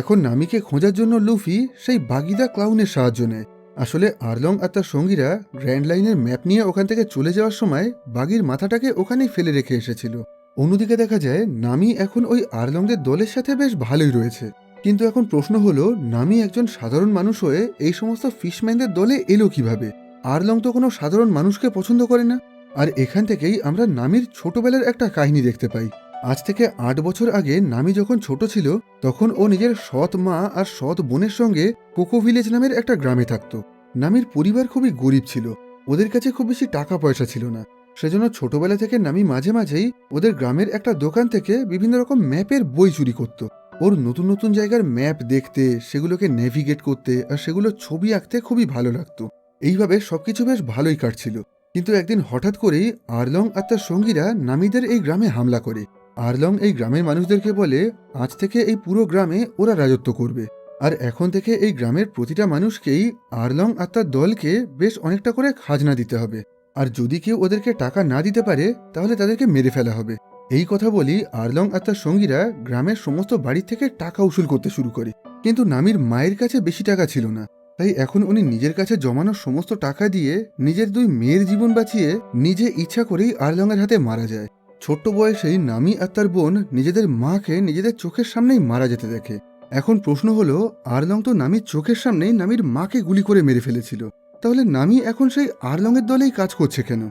এখন নামিকে খোঁজার জন্য লুফি সেই বাগিদা ক্লাউনের সাহায্য নেয়। আসলে আরলং আর তার সঙ্গীরা গ্র্যান্ড লাইনের ম্যাপ নিয়ে ওখান থেকে চলে যাওয়ার সময় বাগির মাথাটাকে ওখানেই ফেলে রেখে এসেছিল। অন্যদিকে দেখা যায় নামি এখন ওই আরলংদের দলের সাথে বেশ ভালোই রয়েছে। কিন্তু এখন প্রশ্ন হলো, নামি একজন সাধারণ মানুষ হয়ে এই সমস্ত ফিশম্যানদের দলে এলো কিভাবে? আরলং তো কোনো সাধারণ মানুষকে পছন্দ করে না। আর এখান থেকেই আমরা নামির ছোটবেলার একটা কাহিনী দেখতে পাই। আজ থেকে ৮ বছর আগে নামি যখন ছোট ছিল তখন ও নিজের সৎ মা আর সৎ বোনের সঙ্গে কোকো ভিলেজ নামের একটা গ্রামে থাকতো। নামির পরিবার খুবই গরিব ছিল, ওদের কাছে খুব বেশি টাকা পয়সা ছিল না। সেজন্য ছোটবেলা থেকে নামি মাঝে মাঝেই ওদের গ্রামের একটা দোকান থেকে বিভিন্ন রকম ম্যাপের বই চুরি করত। ওর নতুন নতুন জায়গার ম্যাপ দেখতে, সেগুলোকে নেভিগেট করতে আর সেগুলো ছবি আঁকতে খুবই ভালো লাগতো। এইভাবে সবকিছু বেশ ভালোই কাটছিল। কিন্তু একদিন হঠাৎ করেই আরলং আর তার সঙ্গীরা নামিদের এই গ্রামে হামলা করে। আরলং এই গ্রামের মানুষদেরকে বলে, আজ থেকে এই পুরো গ্রামে ওরা রাজত্ব করবে, আর এখন থেকে এই গ্রামের প্রতিটা মানুষকেই আরলং আর তার দলকে বেশ অনেকটা করে খাজনা দিতে হবে, আর যদি কেউ ওদেরকে টাকা না দিতে পারে তাহলে তাদেরকে মেরে ফেলা হবে। এই কথা বলি আরলং আর তার সঙ্গীরা গ্রামের সমস্ত বাড়ি থেকে টাকা উসুল করতে শুরু করে। কিন্তু নামির মায়ের কাছে বেশি টাকা ছিল না, তাই এখন উনি নিজের কাছে জমানো সমস্ত টাকা দিয়ে নিজের 2 মেয়ের জীবন বাঁচিয়ে নিজে ইচ্ছা করেই আরলংয়ের হাতে মারা যায়। ছোট্ট বয়সেই নামি আর তার বোন নিজেদের মাকে নিজেদের চোখের সামনেই মারা যেতে দেখে। এখন প্রশ্ন হলো, আরলং তো নামির চোখের সামনেই নামির মাকে গুলি করে মেরে ফেলেছিল, তাহলে নামি এখন সেই আরলংয়ের দলেই কাজ করছে কেন?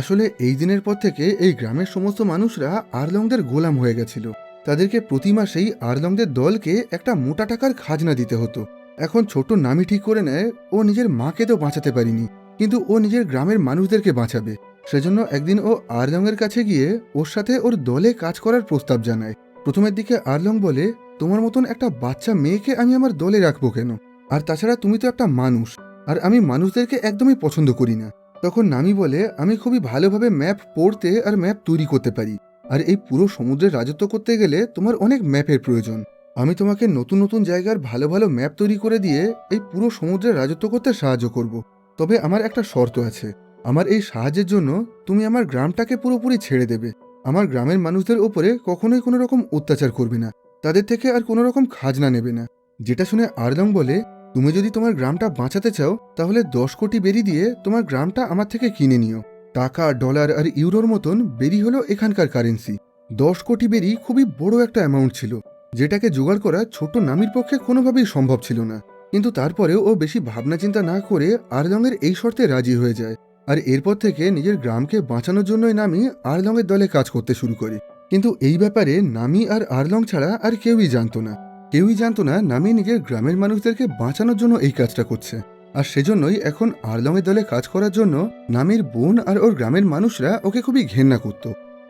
আসলে এই দিনের পর থেকে এই গ্রামের সমস্ত মানুষরা আরলংদের গোলাম হয়ে গেছিল। তাদেরকে প্রতি মাসেই আরলংদের দলকে একটা মোটা টাকার খাজনা দিতে হতো। এখন ছোট নামি ঠিক করে নেয় ও নিজের মাকে তো বাঁচাতে পারিনি, কিন্তু ও নিজের গ্রামের মানুষদেরকে বাঁচাবে। সেজন্য একদিন ও আরলংয়ের কাছে গিয়ে ওর সাথে ওর দলে কাজ করার প্রস্তাব জানায়। প্রথমের দিকে আরলং বলে, তোমার মতন একটা বাচ্চা মেয়েকে আমি আমার দলে রাখবো কেন? আর তাছাড়া তুমি তো একটা মানুষ, আর আমি মানুষদেরকে একদমই পছন্দ করি না। তখন নামি বলে, আমি খুবই ভালোভাবে ম্যাপ পড়তে আর ম্যাপ তৈরি করতে পারি, আর এই পুরো সমুদ্রের রাজত্ব করতে গেলে তোমার অনেক ম্যাপের প্রয়োজন। আমি তোমাকে নতুন নতুন জায়গার ভালো ভালো ম্যাপ তৈরি করে দিয়ে এই পুরো সমুদ্রের রাজত্ব করতে সাহায্য করব। তবে আমার একটা শর্ত আছে, আমার এই সাহায্যের জন্য তুমি আমার গ্রামটাকে পুরোপুরি ছেড়ে দেবে। আমার গ্রামের মানুষদের ওপরে কখনোই কোনো রকম অত্যাচার করবে না, তাদের থেকে আর কোনো রকম খাজনা নেবে না। যেটা শুনে আরলং বলে, তুমি যদি তোমার গ্রামটা বাঁচাতে চাও তাহলে 10 কোটি বেরি দিয়ে তোমার গ্রামটা আমার থেকে কিনে নিও। টাকা, ডলার আর ইউরোর মতন বেরি হলো এখানকার কারেন্সি। 10 কোটি বেরি খুবই বড় একটা অ্যামাউন্ট ছিল। যেটাকে জোগাড় করা ছোট্ট নামির পক্ষে কোনোভাবেই সম্ভব ছিল না। কিন্তু তারপরেও ও বেশি ভাবনা চিন্তা না করে আরলংয়ের এই শর্তে রাজি হয়ে যায়। আর এরপর থেকে নিজের গ্রামকে বাঁচানোর জন্যই নামি আরলংয়ের দলে কাজ করতে শুরু করে। কিন্তু এই ব্যাপারে নামি আর আরলং ছাড়া আর কেউই জানতো না। কেউই জানতো না নামি নিজের গ্রামের মানুষদেরকে বাঁচানোর জন্য এই কাজটা করছে। আর সেজন্যই এখন আরলংয়ের দলে কাজ করার জন্য নামির বোন আর ওর গ্রামের মানুষরা ওকে খুবই ঘেন্না করত।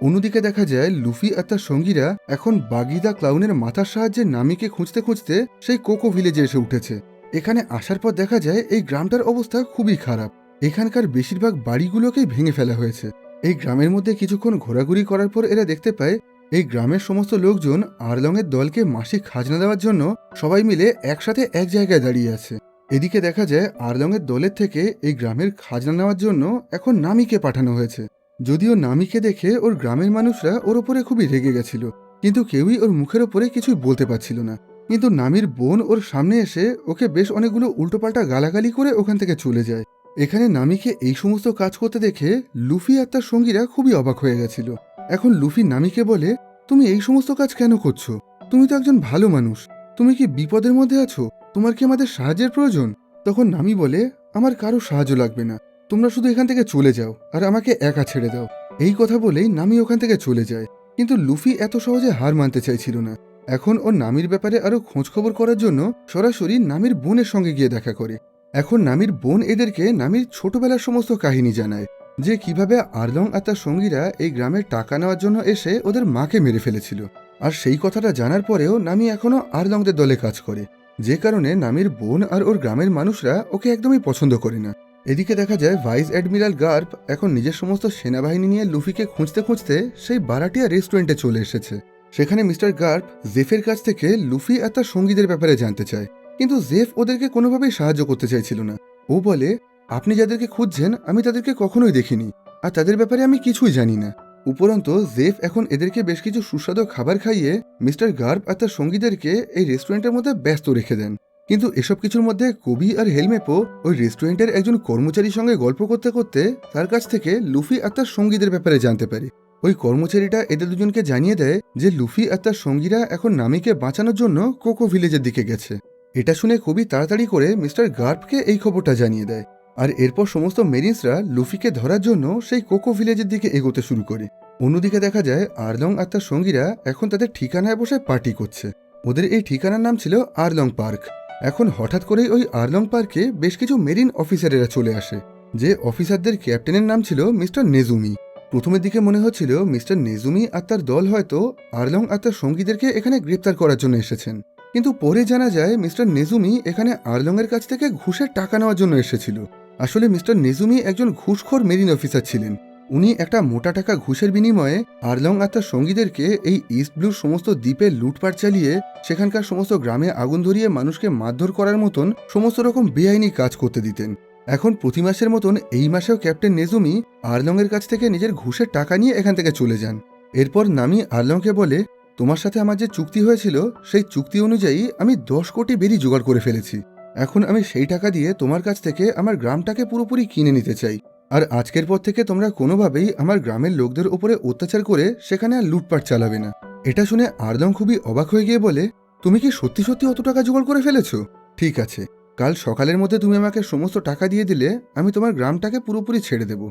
অন্যদিকে দেখা যায় লুফি আর তার সঙ্গীরা এখন বাগিদা ক্লাউনের মাথার সাহায্যে নামিকে খুঁজতে খুঁজতে সেই কোকো ভিলেজে এসে উঠেছে। এখানে আসার পর দেখা যায় এই গ্রামটার অবস্থা খুবই খারাপ। এখানকার বেশিরভাগ বাড়িগুলোকেই ভেঙে ফেলা হয়েছে। এই গ্রামের মধ্যে কিছুক্ষণ ঘোরাঘুরি করার পর এরা দেখতে পায় এই গ্রামের সমস্ত লোকজন আরলংয়ের দলকে মাসিক খাজনা দেওয়ার জন্য সবাই মিলে একসাথে এক জায়গায় দাঁড়িয়ে আছে। এদিকে দেখা যায় আরলংয়ের দলের থেকে এই গ্রামের খাজনা নেওয়ার জন্য এখন নামিকে পাঠানো হয়েছে। যদিও নামিকে দেখে ওর গ্রামের মানুষরা ওর ওপরে খুবই রেগে গেছিল, কিন্তু কেউই ওর মুখের ওপরে কিছুই বলতে পারছিল না। কিন্তু নামির বোন ওর সামনে এসে ওকে বেশ অনেকগুলো উল্টোপাল্টা গালাগালি করে ওখান থেকে চলে যায়। এখানে নামিকে এই সমস্ত কাজ করতে দেখে লুফি আর তার সঙ্গীরা খুবই অবাক হয়ে গেছিল। এখন লুফি নামিকে বলে, তুমি এই সমস্ত কাজ কেন করছো? তুমি তো একজন ভালো মানুষ। তুমি কি বিপদের মধ্যে আছো? তোমার কি আমাদের সাহায্যের প্রয়োজন? তখন নামি বলে, আমার কারো সাহায্য লাগবে না। তোমরা শুধু এখান থেকে চলে যাও আর আমাকে একা ছেড়ে দাও। এই কথা বলেই নামি ওখান থেকে চলে যায়। কিন্তু লুফি এত সহজে হার মানতে চাইছিল না। এখন ও নামির ব্যাপারে আরো খোঁজখবর করার জন্য সরাসরি নামির বোনের সঙ্গে গিয়ে দেখা করে। এখন নামির বোন এদেরকে নামির ছোটবেলার সমস্ত কাহিনী জানায়, যে কিভাবে আরলং আর তার সঙ্গীরা এই গ্রামের টাকা নেওয়ার জন্য এসে ওদের মাকে মেরে ফেলেছিল। আর সেই কথাটা জানার পরেও নামি এখনো আরলংদের দলে কাজ করে, যে কারণে নামির বোন আর ওর গ্রামের মানুষরা ওকে একদমই পছন্দ করে না। এদিকে দেখা যায় ভাইস অ্যাডমিরাল গার্প এখন নিজের সমস্ত সেনাবাহিনী নিয়ে লুফিকে খুঁজতে খুঁজতে সেই বারাটিয়া রেস্টুরেন্টে চলে এসেছে। সেখানে মিস্টার গার্প জেফের কাছ থেকে লুফি আর তার সঙ্গীদের ব্যাপারে জানতে চায়, কিন্তু জেফ ওদেরকে কোনোভাবেই সাহায্য করতে চাইছিল না। ও বলে, আপনি যাদেরকে খুঁজছেন আমি তাদেরকে কখনোই দেখিনি, আর তাদের ব্যাপারে আমি কিছুই জানি না। উপরন্তু জেফ এখন এদেরকে বেশ কিছু সুস্বাদু খাবার খাইয়ে মিস্টার গার্প আর তার সঙ্গীদেরকে এই রেস্টুরেন্টের মধ্যে ব্যস্ত রেখে দেন। কিন্তু এসব কিছুর মধ্যে কবি আর হেলমেপো ওই রেস্টুরেন্টের একজন কর্মচারীর সঙ্গে গল্প করতে করতে তার কাছ থেকে লুফি আর তার সঙ্গীদের ব্যাপারে জানতে পারে। ওই কর্মচারীটা এদের দুজনকে জানিয়ে দেয় যে লুফি আর তার সঙ্গীরা এখন নামিকে বাঁচানোর জন্য কোকো ভিলেজের দিকে গেছে। এটা শুনে খুবই তাড়াতাড়ি করে মিস্টার গার্পকে এই খবরটা জানিয়ে দেয়। আর এরপর সমস্ত মেরিন্সরা লুফিকে ধরার জন্য সেই কোকো ভিলেজের দিকে এগোতে শুরু করে। অন্যদিকে দেখা যায় আরলং আর তার সঙ্গীরা এখন তাদের ঠিকানায় বসে পার্টি করছে। ওদের এই ঠিকানার নাম ছিল আরলং পার্ক। এখন হঠাৎ করেই ওই আরলং পার্কে বেশ কিছু মেরিন অফিসারেরা চলে আসে, যে অফিসারদের ক্যাপ্টেনের নাম ছিল মিস্টার নেজুমি। প্রথমের দিকে মনে হচ্ছিল মিস্টার নেজুমি আর তার দল হয়তো আরলং আর তার সঙ্গীদেরকে এখানে গ্রেপ্তার করার জন্য এসেছেন, কিন্তু পরে জানা যায় মিস্টার নেজুমি এখানে আরলংয়ের কাছ থেকে ঘুষের টাকা নেওয়ার জন্য এসেছিল। আসলে মিস্টার নেজুমি একজন ঘুষখোর মেরিন অফিসার ছিলেন। উনি একটা মোটা টাকা ঘুষের বিনিময়ে আরলং আর তার সঙ্গীদেরকে এই ইস্ট ব্লুর সমস্ত দ্বীপে লুটপাট চালিয়ে সেখানকার সমস্ত গ্রামে আগুন ধরিয়ে মানুষকে মারধর করার মতন সমস্ত রকম বেআইনি কাজ করতে দিতেন। এখন প্রতি মাসের মতন এই মাসেও ক্যাপ্টেন নেজুমি আরলংয়ের কাছ থেকে নিজের ঘুষের টাকা নিয়ে এখান থেকে চলে যান। এরপর নামি আরলংকে বলে, তোমার সাথে আমার যে চুক্তি হয়েছিল সেই চুক্তি অনুযায়ী আমি 10 কোটি বেরি জোগাড় করে ফেলেছি। এখন আমি সেই টাকা দিয়ে তোমার কাছ থেকে আমার গ্রামটাকে পুরোপুরি কিনে নিতে চাই। আর আজকের পর থেকে তোমরা কোনোভাবেই আমার গ্রামের লোকদের উপরে অত্যাচার করে সেখানে আর লুটপাট চালাবে না। এটা শুনে আরলং খুবই অবাক হয়ে গিয়ে বলে, তুমি কি সত্যি সত্যি অত টাকা জোগাড় করে ফেলেছো? ঠিক আছে, কাল সকালের মধ্যে তুমি আমাকে সমস্ত টাকা দিয়ে দিলে আমি তোমার গ্রামটাকে পুরোপুরি ছেড়ে দেব।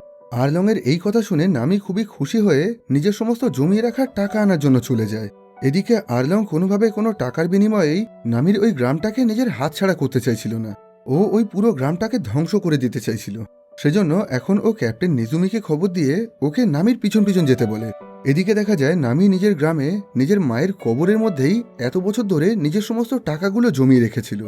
আরলংয়ের এই কথা শুনে নামি খুবই খুশি হয়ে নিজের সমস্ত জমিয়ে রাখা টাকা আনার জন্য চলে যায়। এদিকে আরলং কোনোভাবে কোনো টাকার বিনিময়েই নামির ওই গ্রামটাকে নিজের হাতছাড়া করতে চাইছিল না। ও ওই পুরো গ্রামটাকে ধ্বংস করে দিতে চাইছিল। সেজন্য এখন ও ক্যাপ্টেন নেজুমিকে খবর দিয়ে ওকে নামির পিছন পিছন যেতে বলে। এদিকে দেখা যায় নামি নিজের গ্রামে নিজের মায়ের কবরের মধ্যেই এত বছর ধরে নিজের সমস্ত টাকাগুলো জমিয়ে রেখেছিল।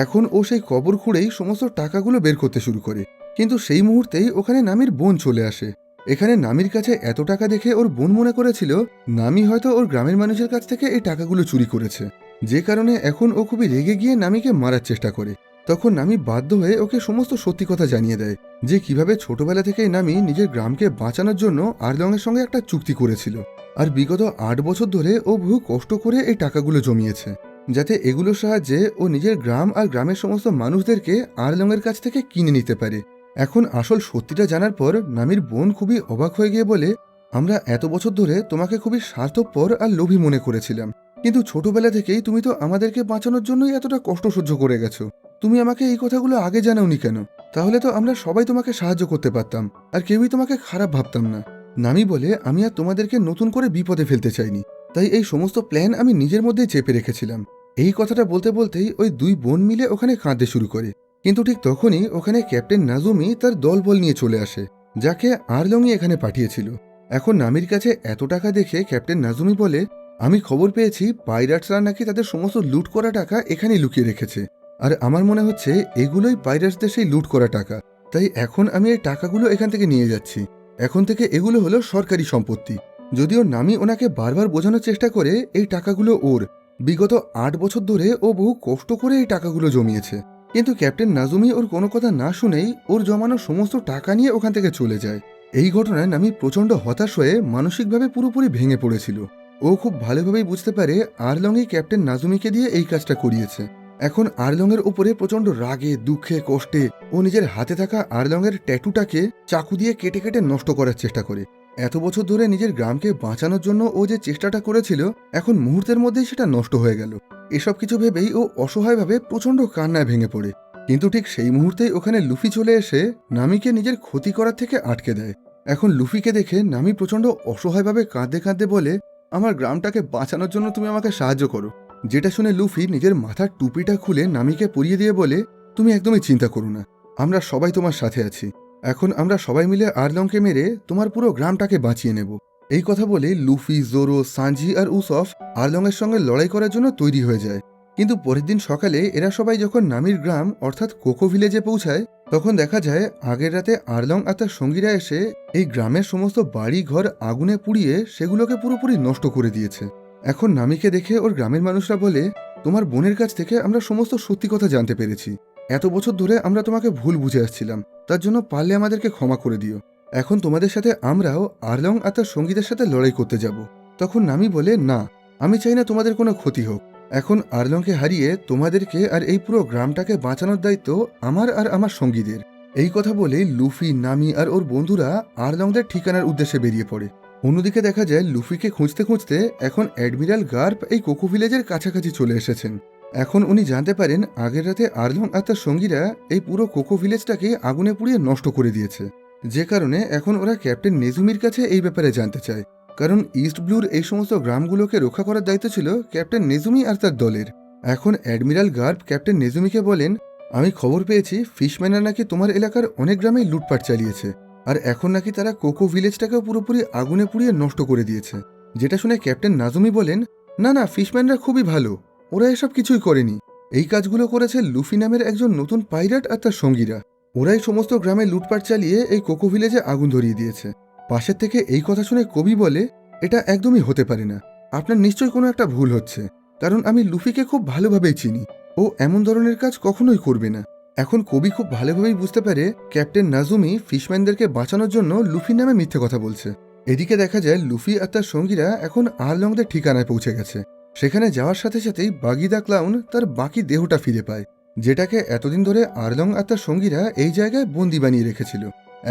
এখন ও সেই কবর খুঁড়েই সমস্ত টাকাগুলো বের করতে শুরু করে। কিন্তু সেই মুহূর্তেই ওখানে নামির বোন চলে আসে। এখানে নামির কাছে এত টাকা দেখে ওর বোন মনে করেছিল নামি হয়তো ওর গ্রামের মানুষের কাছ থেকে এই টাকাগুলো চুরি করেছে, যে কারণে এখন ও খুবই রেগে গিয়ে নামিকে মারার চেষ্টা করে। তখন নামি বাধ্য হয়ে ওকে সমস্ত সত্যি কথা জানিয়ে দেয়, যে কিভাবে ছোটবেলা থেকেই নামি নিজের গ্রামকে বাঁচানোর জন্য আরলংয়ের সঙ্গে একটা চুক্তি করেছিল। আর বিগত 8 বছর ধরে ও বহু কষ্ট করে এই টাকাগুলো জমিয়েছে, যাতে এগুলোর সাহায্যে ও নিজের গ্রাম আর গ্রামের সমস্ত মানুষদেরকে আরলংয়ের কাছ থেকে কিনে নিতে পারে। এখন আসল সত্যিটা জানার পর নামির বোন খুবই অবাক হয়ে গিয়ে বলে, আমরা এত বছর ধরে তোমাকে খুবই স্বার্থপর আর লোভী মনে করেছিলাম, কিন্তু ছোটবেলা থেকেই তুমি তো আমাদেরকে বাঁচানোর জন্যই এতটা কষ্ট সহ্য করে গেছো। তুমি আমাকে এই কথাগুলো আগে জানাওনি কেন? তাহলে তো আমরা সবাই তোমাকে সাহায্য করতে পারতাম, আর কেউই তোমাকে খারাপ ভাবতাম না। নামি বলে, আমি আর তোমাদেরকে নতুন করে বিপদে ফেলতে চাইনি, তাই এই সমস্ত প্ল্যান আমি নিজের মধ্যেই চেপে রেখেছিলাম। এই কথাটা বলতে বলতেই ওই দুই বোন মিলে ওখানে কাঁদতে শুরু করে। কিন্তু ঠিক তখনই ওখানে ক্যাপ্টেন নাজুমি তার দলবল নিয়ে চলে আসে, যাকে আরলংই এখানে পাঠিয়েছিল। এখন নামির কাছে এত টাকা দেখে ক্যাপ্টেন নাজুমি বলে, আমি খবর পেয়েছি পাইরাটসরা নাকি তাদের সমস্ত লুট করা টাকা এখানেই লুকিয়ে রেখেছে, আর আমার মনে হচ্ছে এগুলোই পাইরাটসদের সেই লুট করা টাকা। তাই এখন আমি এই টাকাগুলো এখান থেকে নিয়ে যাচ্ছি। এখন থেকে এগুলো হলো সরকারি সম্পত্তি। যদিও নামি ওনাকে বারবার বোঝানোর চেষ্টা করে এই টাকাগুলো ওর, বিগত 8 বছর ধরে ও বহু কষ্ট করে এই টাকাগুলো জমিয়েছে, কিন্তু ক্যাপ্টেন নাজুমি ওর কোনো কথা না শুনেই ওর জমানো সমস্ত টাকা নিয়ে ওখান থেকে চলে যায়। এই ঘটনায় নামি প্রচণ্ড হতাশ হয়ে মানসিকভাবে পুরোপুরি ভেঙে পড়েছিল। ও খুব ভালোভাবেই বুঝতে পারে আরলংই ক্যাপ্টেন নাজুমিকে দিয়ে এই কাজটা করিয়েছে। এখন আরলংয়ের উপরে প্রচণ্ড রাগে, দুঃখে, কষ্টে ও নিজের হাতে থাকা আরলংয়ের ট্যাটুটাকে চাকু দিয়ে কেটে কেটে নষ্ট করার চেষ্টা করে। এত বছর ধরে নিজের গ্রামকে বাঁচানোর জন্য ও যে চেষ্টাটা করেছিল, এখন মুহূর্তের মধ্যেই সেটা নষ্ট হয়ে গেল। এসব কিছু ভেবেই ও অসহায়ভাবে প্রচণ্ড কান্নায় ভেঙে পড়ে। কিন্তু ঠিক সেই মুহূর্তেই ওখানে লুফি চলে এসে নামিকে নিজের ক্ষতি করার থেকে আটকে দেয়। এখন লুফিকে দেখে নামি প্রচণ্ড অসহায়ভাবে কাঁদতে কাঁদতে বলে, আমার গ্রামটাকে বাঁচানোর জন্য তুমি আমাকে সাহায্য করো। যেটা শুনে লুফি নিজের মাথার টুপিটা খুলে নামিকে পরিয়ে দিয়ে বলে, তুমি একদমই চিন্তা করো না, আমরা সবাই তোমার সাথে আছি। এখন আমরা সবাই মিলে আরলংকে মেরে তোমার পুরো গ্রামটাকে বাঁচিয়ে নেব। এই কথা বলে লুফি, জোরো, সানজি আর উসফ আরলংয়ের সঙ্গে লড়াই করার জন্য তৈরি হয়ে যায়। কিন্তু পরের দিন সকালে এরা সবাই যখন নামির গ্রাম অর্থাৎ কোকো ভিলেজে পৌঁছায়, তখন দেখা যায় আগের রাতে আরলং আর তার সঙ্গীরা এসে এই গ্রামের সমস্ত বাড়ি ঘর আগুনে পুড়িয়ে সেগুলোকে পুরোপুরি নষ্ট করে দিয়েছে। এখন নামিকে দেখে ওর গ্রামের মানুষরা বলে, তোমার বোনের কাছ থেকে আমরা সমস্ত সত্যি কথা জানতে পেরেছি। এত বছর ধরে আমরা তোমাকে ভুল বুঝে আসছিলাম, তার জন্য পারলে আমাদেরকে ক্ষমা করে দিও। এখন তোমাদের সাথে আমরাও আরলং আর তার সঙ্গীদের সাথে লড়াই করতে যাব। তখন নামি বলে, না, আমি চাই না তোমাদের কোনো ক্ষতি হোক। এখন আরলংকে হারিয়ে তোমাদেরকে আর এই পুরো গ্রামটাকে বাঁচানোর দায়িত্ব আমার আর আমার সঙ্গীদের। এই কথা বলে লুফি, নামি আর ওর বন্ধুরা আরলংদের ঠিকানার উদ্দেশ্যে বেরিয়ে পড়ে। অন্যদিকে দেখা যায় লুফিকে খুঁজতে খুঁজতে এখন অ্যাডমিরাল গার্প এই কোকো ভিলেজের কাছাকাছি চলে এসেছেন। এখন উনি জানতে পারেন আগের রাতে আরলং আর তার সঙ্গীরা এই পুরো কোকো ভিলেজটাকে আগুনে পুড়িয়ে নষ্ট করে দিয়েছে, যে কারণে এখন ওরা ক্যাপ্টেন নেজুমির কাছে এই ব্যাপারে জানতে চায়। কারণ ইস্ট ব্লুর এই সমস্ত গ্রামগুলোকে রক্ষা করার দায়িত্ব ছিল ক্যাপ্টেন নেজুমি আর তার দলের। এখন অ্যাডমিরাল গার্প ক্যাপ্টেন নেজুমিকে বলেন, আমি খবর পেয়েছি ফিশম্যানরা নাকি তোমার এলাকার অনেক গ্রামেই লুটপাট চালিয়েছে, আর এখন নাকি তারা কোকো ভিলেজটাকেও পুরোপুরি আগুনে পুড়িয়ে নষ্ট করে দিয়েছে। যেটা শুনে ক্যাপ্টেন নাজুমি বলেন, না না, ফিশম্যানরা খুবই ভালো, ওরা এসব কিছুই করেনি। এই কাজগুলো করেছে লুফি নামের একজন নতুন পাইরাট আর তার সঙ্গীরা। ওরাই সমস্ত গ্রামে লুটপাট চালিয়ে এই কোকো ভিলেজে আগুন ধরিয়ে দিয়েছে। পাশের থেকে এই কথা শুনে কবি বলে, এটা একদমই হতে পারে না, আপনার নিশ্চয়ই কোনো একটা ভুল হচ্ছে, কারণ আমি লুফিকে খুব ভালোভাবেই চিনি, ও এমন ধরনের কাজ কখনোই করবে না। এখন কবি খুব ভালোভাবেই বুঝতে পারে ক্যাপ্টেন নাজুমি ফিশম্যানদেরকে বাঁচানোর জন্য লুফি নামে মিথ্যে কথা বলছে। এদিকে দেখা যায় লুফি আর তার সঙ্গীরা এখন আরলংদের ঠিকানায় পৌঁছে গেছে। সেখানে যাওয়ার সাথে সাথেই বাগিদা ক্লাউন তার বাকি দেহটা ফিরে পায়, যেটাকে এতদিন ধরে আরলং আর তার সঙ্গীরা এই জায়গায় বন্দি বানিয়ে রেখেছিল।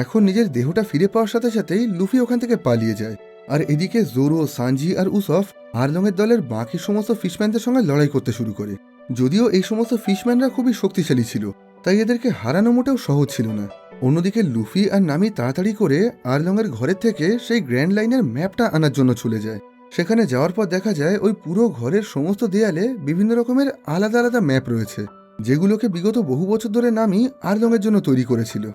এখন নিজের দেহটা ফিরে পাওয়ার সাথে সাথেই লুফি ওখান থেকে পালিয়ে যায়। আর এদিকে জোরো, সানজি আর উসফ আরলংয়ের দলের বাকি সমস্ত ফিশম্যানদের সঙ্গে লড়াই করতে শুরু করে। যদিও এই সমস্ত ফিশম্যানরা খুবই শক্তিশালী ছিল, তাই এদেরকে হারানো মোটেও সহজ ছিল না। অন্যদিকে লুফি আর নামি তাড়াতাড়ি করে আরলংয়ের ঘরের থেকে সেই গ্র্যান্ড লাইনের ম্যাপটা আনার জন্য চলে যায়। সেখানে যাওয়ার পর দেখা যায় ওই পুরো ঘরের সমস্ত দেয়ালে বিভিন্ন রকমের আলাদা আলাদা ম্যাপ রয়েছে, যেগুলোকে বিগত বহু বছর ধরে নামি আরলংয়ের জন্য তৈরি করেছিল।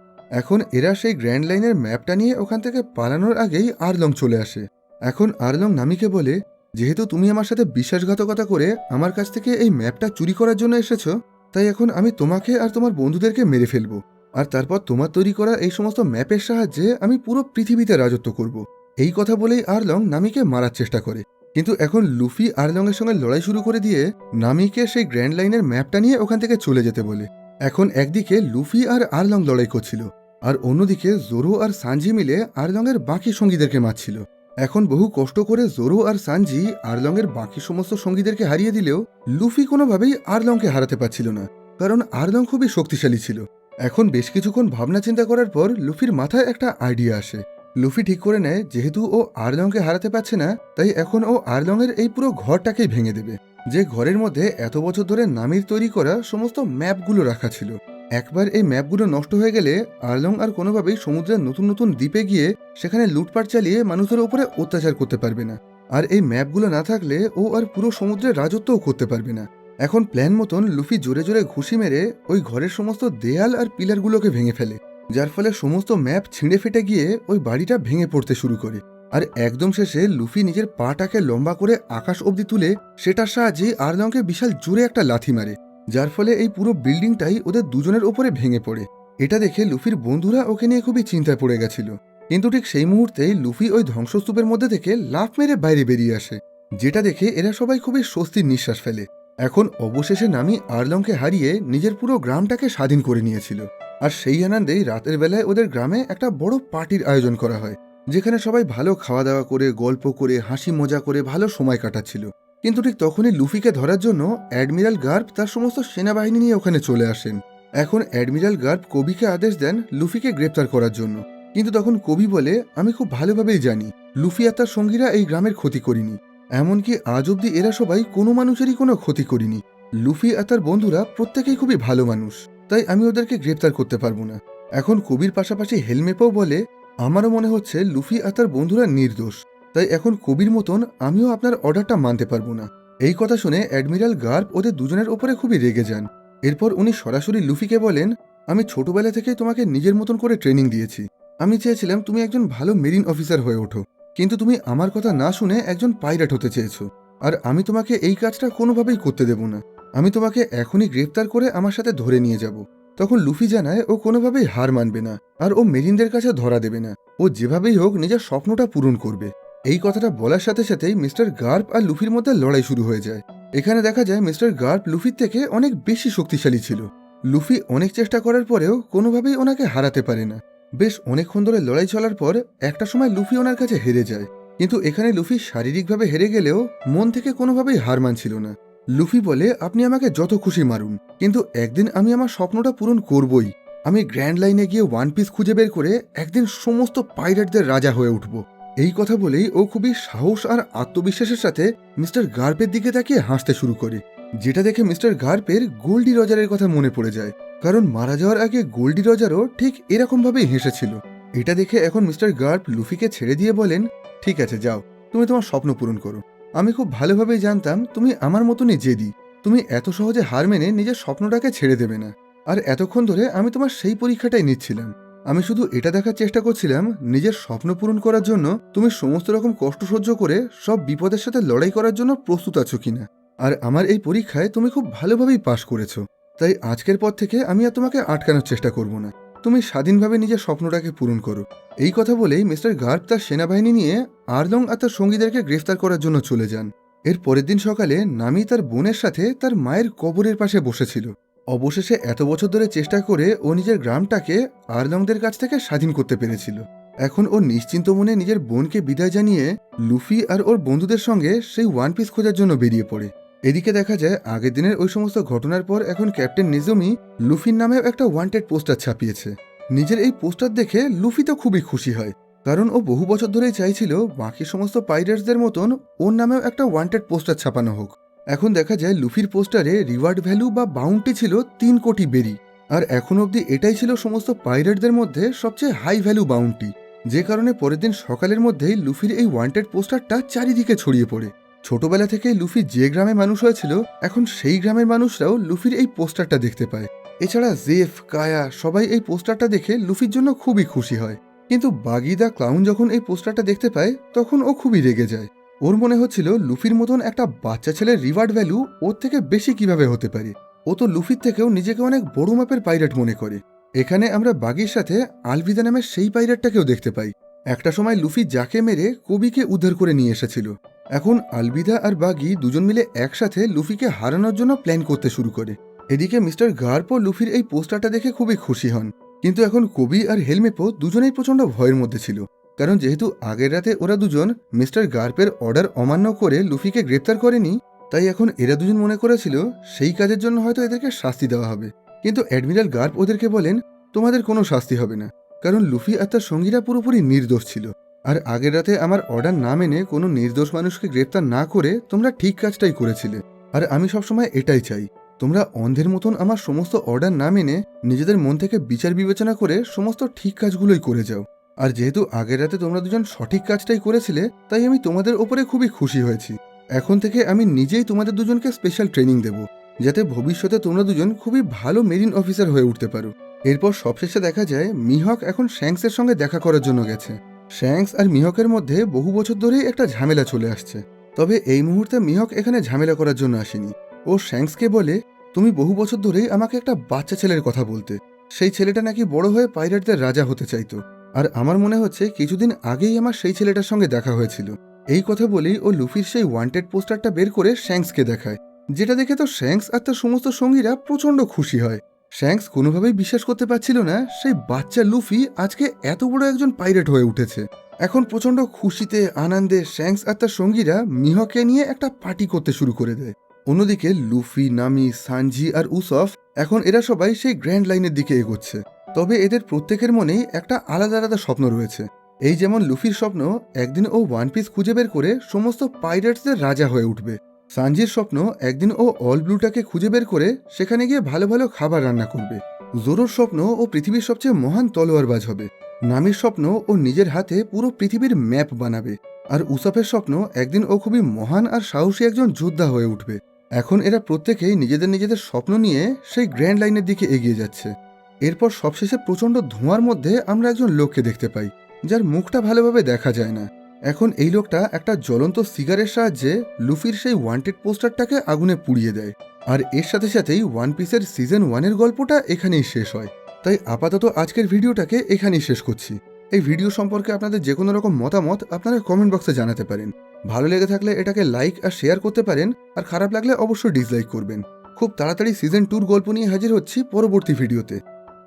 এখন এরা সেই গ্র্যান্ড লাইনের ম্যাপটা নিয়ে ওখান থেকে পালানোর আগেই আরলং চলে আসে। এখন আরলং নামিকে বলে, যেহেতু তুমি আমার সাথে বিশ্বাসঘাতকতা করে আমার কাছ থেকে এই ম্যাপটা চুরি করার জন্য এসেছো, তাই এখন আমি তোমাকে আর তোমার বন্ধুদেরকে মেরে ফেলবো, আর তারপর তোমার তৈরি করা এই সমস্ত ম্যাপের সাহায্যে আমি পুরো পৃথিবীতে রাজত্ব করব। এই কথা বলেই আরলং নামিকে মারার চেষ্টা করে, কিন্তু এখন লুফি আরলংয়ের সঙ্গে লড়াই শুরু করে দিয়ে নামিকে সেই গ্র্যান্ড লাইনের ম্যাপটা নিয়ে ওখান থেকে চলে যেতে বলে। এখন একদিকে লুফি আর আরলং লড়াই করছিল, আর অন্যদিকে জোরো আর সানজি মিলে আরলংয়ের বাকি সঙ্গীদেরকে মারছিল। এখন বহু কষ্ট করে জোরো আর সানজি আরলংয়ের বাকি সমস্ত সঙ্গীদেরকে হারিয়ে দিলেও লুফি কোনোভাবেই আরলংকে হারাতে পারছিল না, কারণ আরলং খুবই শক্তিশালী ছিল। এখন বেশ কিছুক্ষণ ভাবনা চিন্তা করার পর লুফির মাথায় একটা আইডিয়া আসে। লুফি ঠিক করে নেয় যেহেতু ও আর্লংকে হারাতে পারছে না, তাই এখন ও আর্লংয়ের এই পুরো ঘরটাকেই ভেঙে দেবে, যে ঘরের মধ্যে এত বছর ধরে নামির তৈরি করা সমস্ত ম্যাপগুলো রাখা ছিল। একবার এই ম্যাপগুলো নষ্ট হয়ে গেলে আর্লং আর কোনোভাবেই সমুদ্রের নতুন নতুন দ্বীপে গিয়ে সেখানে লুটপাট চালিয়ে মানুষের উপরে অত্যাচার করতে পারবে না। আর এই ম্যাপগুলো না থাকলে ও আর পুরো সমুদ্রের রাজত্বও করতে পারবে না। এখন প্ল্যান মতন লুফি জোরে জোরে ঘুষি মেরে ওই ঘরের সমস্ত দেয়াল আর পিলারগুলোকে ভেঙে ফেলে, যার ফলে সমস্ত ম্যাপ ছিঁড়ে ফেটে গিয়ে ওই বাড়িটা ভেঙে পড়তে শুরু করে। আর একদম শেষে লুফি নিজের পাটাকে লম্বা করে আকাশ অবধি তুলে সেটার সাহায্যে আর্লংকে বিশাল জোরে একটা লাথি মারে, যার ফলে এই পুরো বিল্ডিংটাই ওদের দুজনের ওপরে ভেঙে পড়ে। এটা দেখে লুফির বন্ধুরা ওকে নিয়ে খুবই চিন্তায় পড়ে গেছিল, কিন্তু ঠিক সেই মুহূর্তেই লুফি ওই ধ্বংসস্তূপের মধ্যে থেকে লাফ মেরে বাইরে বেরিয়ে আসে, যেটা দেখে এরা সবাই খুবই স্বস্তির নিঃশ্বাস ফেলে। এখন অবশেষে নামি আর্লংকে হারিয়ে নিজের পুরো গ্রামটাকে স্বাধীন করে নিয়েছিল। আর সেই আনন্দেই রাতের বেলায় ওদের গ্রামে একটা বড় পার্টির আয়োজন করা হয়, যেখানে সবাই ভালো খাওয়া দাওয়া করে গল্প করে হাসি মজা করে ভালো সময় কাটাচ্ছিল। কিন্তু ঠিক তখনই লুফিকে ধরার জন্য অ্যাডমিরাল গার্প তার সমস্ত সেনাবাহিনী নিয়ে ওখানে চলে আসেন। এখন অ্যাডমিরাল গার্প কবিকে আদেশ দেন লুফিকে গ্রেপ্তার করার জন্য, কিন্তু তখন কবি বলে, আমি খুব ভালোভাবেই জানি লুফি আর তার সঙ্গীরা এই গ্রামের ক্ষতি করিনি, এমনকি আজ অব্দি এরা সবাই কোনো মানুষেরই কোনো ক্ষতি করিনি। লুফি আর তার বন্ধুরা প্রত্যেকেই খুবই ভালো মানুষ, তাই আমি ওদেরকে গ্রেপ্তার করতে পারবো না। এখন কবির পাশাপাশি হেলমেপও বলে, আমারও মনে হচ্ছে লুফি আর তার বন্ধুরা নির্দোষ, তাই এখন কবির মতন আমিও আপনার অর্ডারটা মানতে পারবো না। এই কথা শুনে অ্যাডমিরাল গার্প ওদের দুজনের ওপরে খুবই রেগে যান। এরপর উনি সরাসরি লুফিকে বলেন, আমি ছোটবেলা থেকে তোমাকে নিজের মতন করে ট্রেনিং দিয়েছি, আমি চেয়েছিলাম তুমি একজন ভালো মেরিন অফিসার হয়ে ওঠো, কিন্তু তুমি আমার কথা না শুনে একজন পাইলট হতে চেয়েছো, আর আমি তোমাকে এই কাজটা কোনোভাবেই করতে দেব না। আমি তোমাকে এখনই গ্রেপ্তার করে আমার সাথে ধরে নিয়ে যাব। তখন লুফি জানায় ও কোনোভাবেই হার মানবে না, আর ও মেরিনদের কাছে ধরা দেবে না, ও যেভাবেই হোক নিজের স্বপ্নটা পূরণ করবে। এই কথাটা বলার সাথে সাথেই মিস্টার গার্প আর লুফির মধ্যে লড়াই শুরু হয়ে যায়। এখানে দেখা যায় মিস্টার গার্প লুফির থেকে অনেক বেশি শক্তিশালী ছিল। লুফি অনেক চেষ্টা করার পরেও কোনোভাবেই ওনাকে হারাতে পারে না। বেশ অনেকক্ষণ ধরে লড়াই চলার পর একটা সময় লুফি ওনার কাছে হেরে যায়, কিন্তু এখানে লুফি শারীরিকভাবে হেরে গেলেও মন থেকে কোনোভাবেই হার মানছিল না। লুফি বলে, আপনি আমাকে যত খুশি মারুন, কিন্তু একদিন আমি আমার স্বপ্নটা পূরণ করবই। আমি গ্র্যান্ড লাইনে গিয়ে ওয়ান পিস খুঁজে বের করে একদিন সমস্ত পাইরেটদের রাজা হয়ে উঠব। এই কথা বলেই ও খুবই সাহস আর আত্মবিশ্বাসের সাথে মিস্টার গার্পের দিকে তাকিয়ে হাসতে শুরু করে, যেটা দেখে মিস্টার গার্পের গোল্ডি রজারের কথা মনে পড়ে যায়, কারণ মারা যাওয়ার আগে গোল্ডি রজারও ঠিক এরকমভাবেই হেসেছিল। এটা দেখে এখন মিস্টার গার্প লুফিকে ছেড়ে দিয়ে বলেন, ঠিক আছে যাও, তুমি তোমার স্বপ্ন পূরণ করো। আমি খুব ভালোভাবেই জানতাম তুমি আমার মতনই জেদি, তুমি এত সহজে হার মেনে নিজের স্বপ্নটাকে ছেড়ে দেবে না। আর এতক্ষণ ধরে আমি তোমার সেই পরীক্ষাটাই নিচ্ছিলাম। আমি শুধু এটা দেখার চেষ্টা করছিলাম নিজের স্বপ্ন পূরণ করার জন্য তুমি সমস্ত রকম কষ্ট সহ্য করে সব বিপদের সাথে লড়াই করার জন্য প্রস্তুত আছো কিনা। আর আমার এই পরীক্ষায় তুমি খুব ভালোভাবেই পাশ করেছো, তাই আজকের পর থেকে আমি আর তোমাকে আটকানোর চেষ্টা করব না। তুমি স্বাধীনভাবে নিজের স্বপ্নটাকে পূরণ করো। এই কথা বলেই মিস্টার গার্প তার সেনাবাহিনী নিয়ে আর্লং আর তার সঙ্গীদেরকে গ্রেফতার করার জন্য চলে যান। এর পরের দিন সকালে নামি তার বোনের সাথে তার মায়ের কবরের পাশে বসেছিল। অবশেষে এত বছর ধরে চেষ্টা করে ও নিজের গ্রামটাকে আর্লংদের কাছ থেকে স্বাধীন করতে পেরেছিল। এখন ও নিশ্চিন্ত মনে নিজের বোনকে বিদায় জানিয়ে লুফি আর ওর বন্ধুদের সঙ্গে সেই ওয়ান পিস খোঁজার জন্য বেরিয়ে পড়ে। এদিকে দেখা যায় আগের দিনের ওই সমস্ত ঘটনার পর এখন ক্যাপ্টেন নিজমি লুফির নামেও একটা ওয়ান্টেড পোস্টার ছাপিয়েছে। নিজের এই পোস্টার দেখে লুফি তো খুবই খুশি হয়, কারণ ও বহু বছর ধরেই চাইছিল বাকি সমস্ত পাইরেটসদের মতন ওর নামেও একটা ওয়ান্টেড পোস্টার ছাপানো হোক। এখন দেখা যায় লুফির পোস্টারে রিওয়ার্ড ভ্যালু বা বাউন্টি ছিল 3 কোটি বেরি, আর এখন অবধি এটাই ছিল সমস্ত পাইরেটদের মধ্যে সবচেয়ে হাই ভ্যালু বাউন্টি, যে কারণে পরের দিন সকালের মধ্যেই লুফির এই ওয়ান্টেড পোস্টারটা চারিদিকে ছড়িয়ে পড়ে। ছোটবেলা থেকে লুফি যে গ্রামে মানুষ হয়েছিল এখন সেই গ্রামের মানুষরাও লুফির এই পোস্টারটা দেখতে পায়। এছাড়া জেফ, কায়া সবাই এই পোস্টারটা দেখে লুফির জন্য খুবই খুশি হয়, কিন্তু বাগি দা ক্লাউন যখন এই পোস্টারটা দেখতে পায় তখন ও খুবই রেগে যায়। ওর মনে হচ্ছিল লুফির মতন একটা বাচ্চা ছেলের রিওয়ার্ড ভ্যালু ওর থেকে বেশি কিভাবে হতে পারে। ও তো লুফির থেকেও নিজেকে অনেক বড় মাপের পাইরেট মনে করে। এখানে আমরা বাগির সাথে আলভিদা নামের সেই পাইরেটটাকেও দেখতে পাই। একটা সময় লুফি যাকে মেরে কবিকে উদ্ধার করে নিয়ে এসেছিল। এখন আলভিদা আর বাগি দুজন মিলে একসাথে লুফিকে হারানোর জন্য প্ল্যান করতে শুরু করে। এদিকে মিস্টার গার্পও লুফির এই পোস্টারটা দেখে খুবই খুশি হন, কিন্তু এখন কবি আর হেলমেপো দুজনেই প্রচন্ড ভয়ের মধ্যে ছিল, কারণ যেহেতু আগের রাতে ওরা দুজন মিস্টার গার্পের অর্ডার অমান্য করে লুফিকে গ্রেপ্তার করেনি, তাই এখন এরা দুজন মনে করেছিল সেই কাজের জন্য হয়তো এদেরকে শাস্তি দেওয়া হবে। কিন্তু অ্যাডমিরাল গার্প ওদেরকে বলেন, তোমাদের কোনো শাস্তি হবে না, কারণ লুফি আর তার সঙ্গীরা পুরোপুরি নির্দোষ ছিল। আর আগের রাতে আমার অর্ডার না মেনে কোনো নির্দোষ মানুষকে গ্রেপ্তার না করে তোমরা ঠিক কাজটাই করেছিলে। আর আমি সবসময় এটাই চাই, তোমরা অন্ধের মতন আমার সমস্ত অর্ডার না মেনে নিজেদের মন থেকে বিচার বিবেচনা করে সমস্ত ঠিক কাজগুলোই করে যাও। আর যেহেতু আগের রাতে তোমরা দুজন সঠিক কাজটাই করেছিলে, তাই আমি তোমাদের ওপরে খুবই খুশি হয়েছি। এখন থেকে আমি নিজেই তোমাদের দুজনকে স্পেশাল ট্রেনিং দেব, যাতে ভবিষ্যতে তোমরা দুজন খুবই ভালো মেরিন অফিসার হয়ে উঠতে পারো। এরপর সবশেষে দেখা যায় মিহক এখন শ্যাঙ্কসের সঙ্গে দেখা করার জন্য গেছে। শ্যাঙ্কস আর মিহকের মধ্যে বহু বছর ধরেই একটা ঝামেলা চলে আসছে। তবে এই মুহূর্তে মিহক এখানে ঝামেলা করার জন্য আসেনি। ও শ্যাঙ্কসকে বলে, তুমি বহু বছর ধরেই আমাকে একটা বাচ্চা ছেলের কথা বলতে, সেই ছেলেটা নাকি বড় হয়ে পাইরেটদের রাজা হতে চাইতো। আর আমার মনে হচ্ছে কিছুদিন আগেই আমার সেই ছেলেটার সঙ্গে দেখা হয়েছিল। এই কথা বলেই ও লুফির সেই ওয়ান্টেড পোস্টারটা বের করে শ্যাঙ্কসকে দেখায়, যেটা দেখে তো শ্যাঙ্কস আর তার সমস্ত সঙ্গীরা প্রচণ্ড খুশি হয়। শ্যাঙ্কস কোনোভাবেই বিশ্বাস করতে পারছিল না সেই বাচ্চা লুফি আজকে এত বড় একজন পাইরেট হয়ে উঠেছে। এখন প্রচণ্ড খুশিতে আনন্দে শ্যাঙ্কস আর তার সঙ্গীরা মিহকে নিয়ে একটা পার্টি করতে শুরু করে দেয়। অন্যদিকে লুফি, নামি, সানজি আর উসফ এখন এরা সবাই সেই গ্র্যান্ড লাইনের দিকে এগোচ্ছে। তবে এদের প্রত্যেকের মনেই একটা আলাদা আলাদা স্বপ্ন রয়েছে। এই যেমন লুফির স্বপ্ন একদিন ও ওয়ান পিস খুঁজে বের করে সমস্ত পাইরেটসদের রাজা হয়ে উঠবে। সানজির স্বপ্ন একদিন ও অল ব্লুটাকে খুঁজে বের করে সেখানে গিয়ে ভালো ভালো খাবার রান্না করবে। জোরোর স্বপ্ন ও পৃথিবীর সবচেয়ে মহান তলোয়ারবাজ হবে। নামির স্বপ্ন ও নিজের হাতে পুরো পৃথিবীর ম্যাপ বানাবে। আর উসাফের স্বপ্ন একদিন ও খুবই মহান আর সাহসী একজন যোদ্ধা হয়ে উঠবে। এখন এরা প্রত্যেকেই নিজেদের নিজেদের স্বপ্ন নিয়ে সেই গ্র্যান্ড লাইনের দিকে এগিয়ে যাচ্ছে। এরপর সবশেষে প্রচণ্ড ধোঁয়ার মধ্যে আমরা একজন লোককে দেখতে পাই, যার মুখটা ভালোভাবে দেখা যায় না। এখন এই লোকটা একটা জ্বলন্ত সিগারের সাহায্যে লুফির সেই ওয়ান্টেড পোস্টারটাকে আগুনে পুড়িয়ে দেয়। আর এর সাথে সাথেই ওয়ান পিসের সিজন 1-এর গল্পটা এখানেই শেষ হয়। তাই আপাতত আজকের ভিডিওটাকে এখানেই শেষ করছি। এই ভিডিও সম্পর্কে আপনাদের যে কোনো রকম মতামত আপনারা কমেন্ট বক্সে জানাতে পারেন। ভালো লেগে থাকলে এটাকে লাইক আর শেয়ার করতে পারেন, আর খারাপ লাগলে অবশ্যই ডিসলাইক করবেন। খুব তাড়াতাড়ি সিজন 2-র গল্প নিয়ে হাজির হচ্ছি পরবর্তী ভিডিওতে।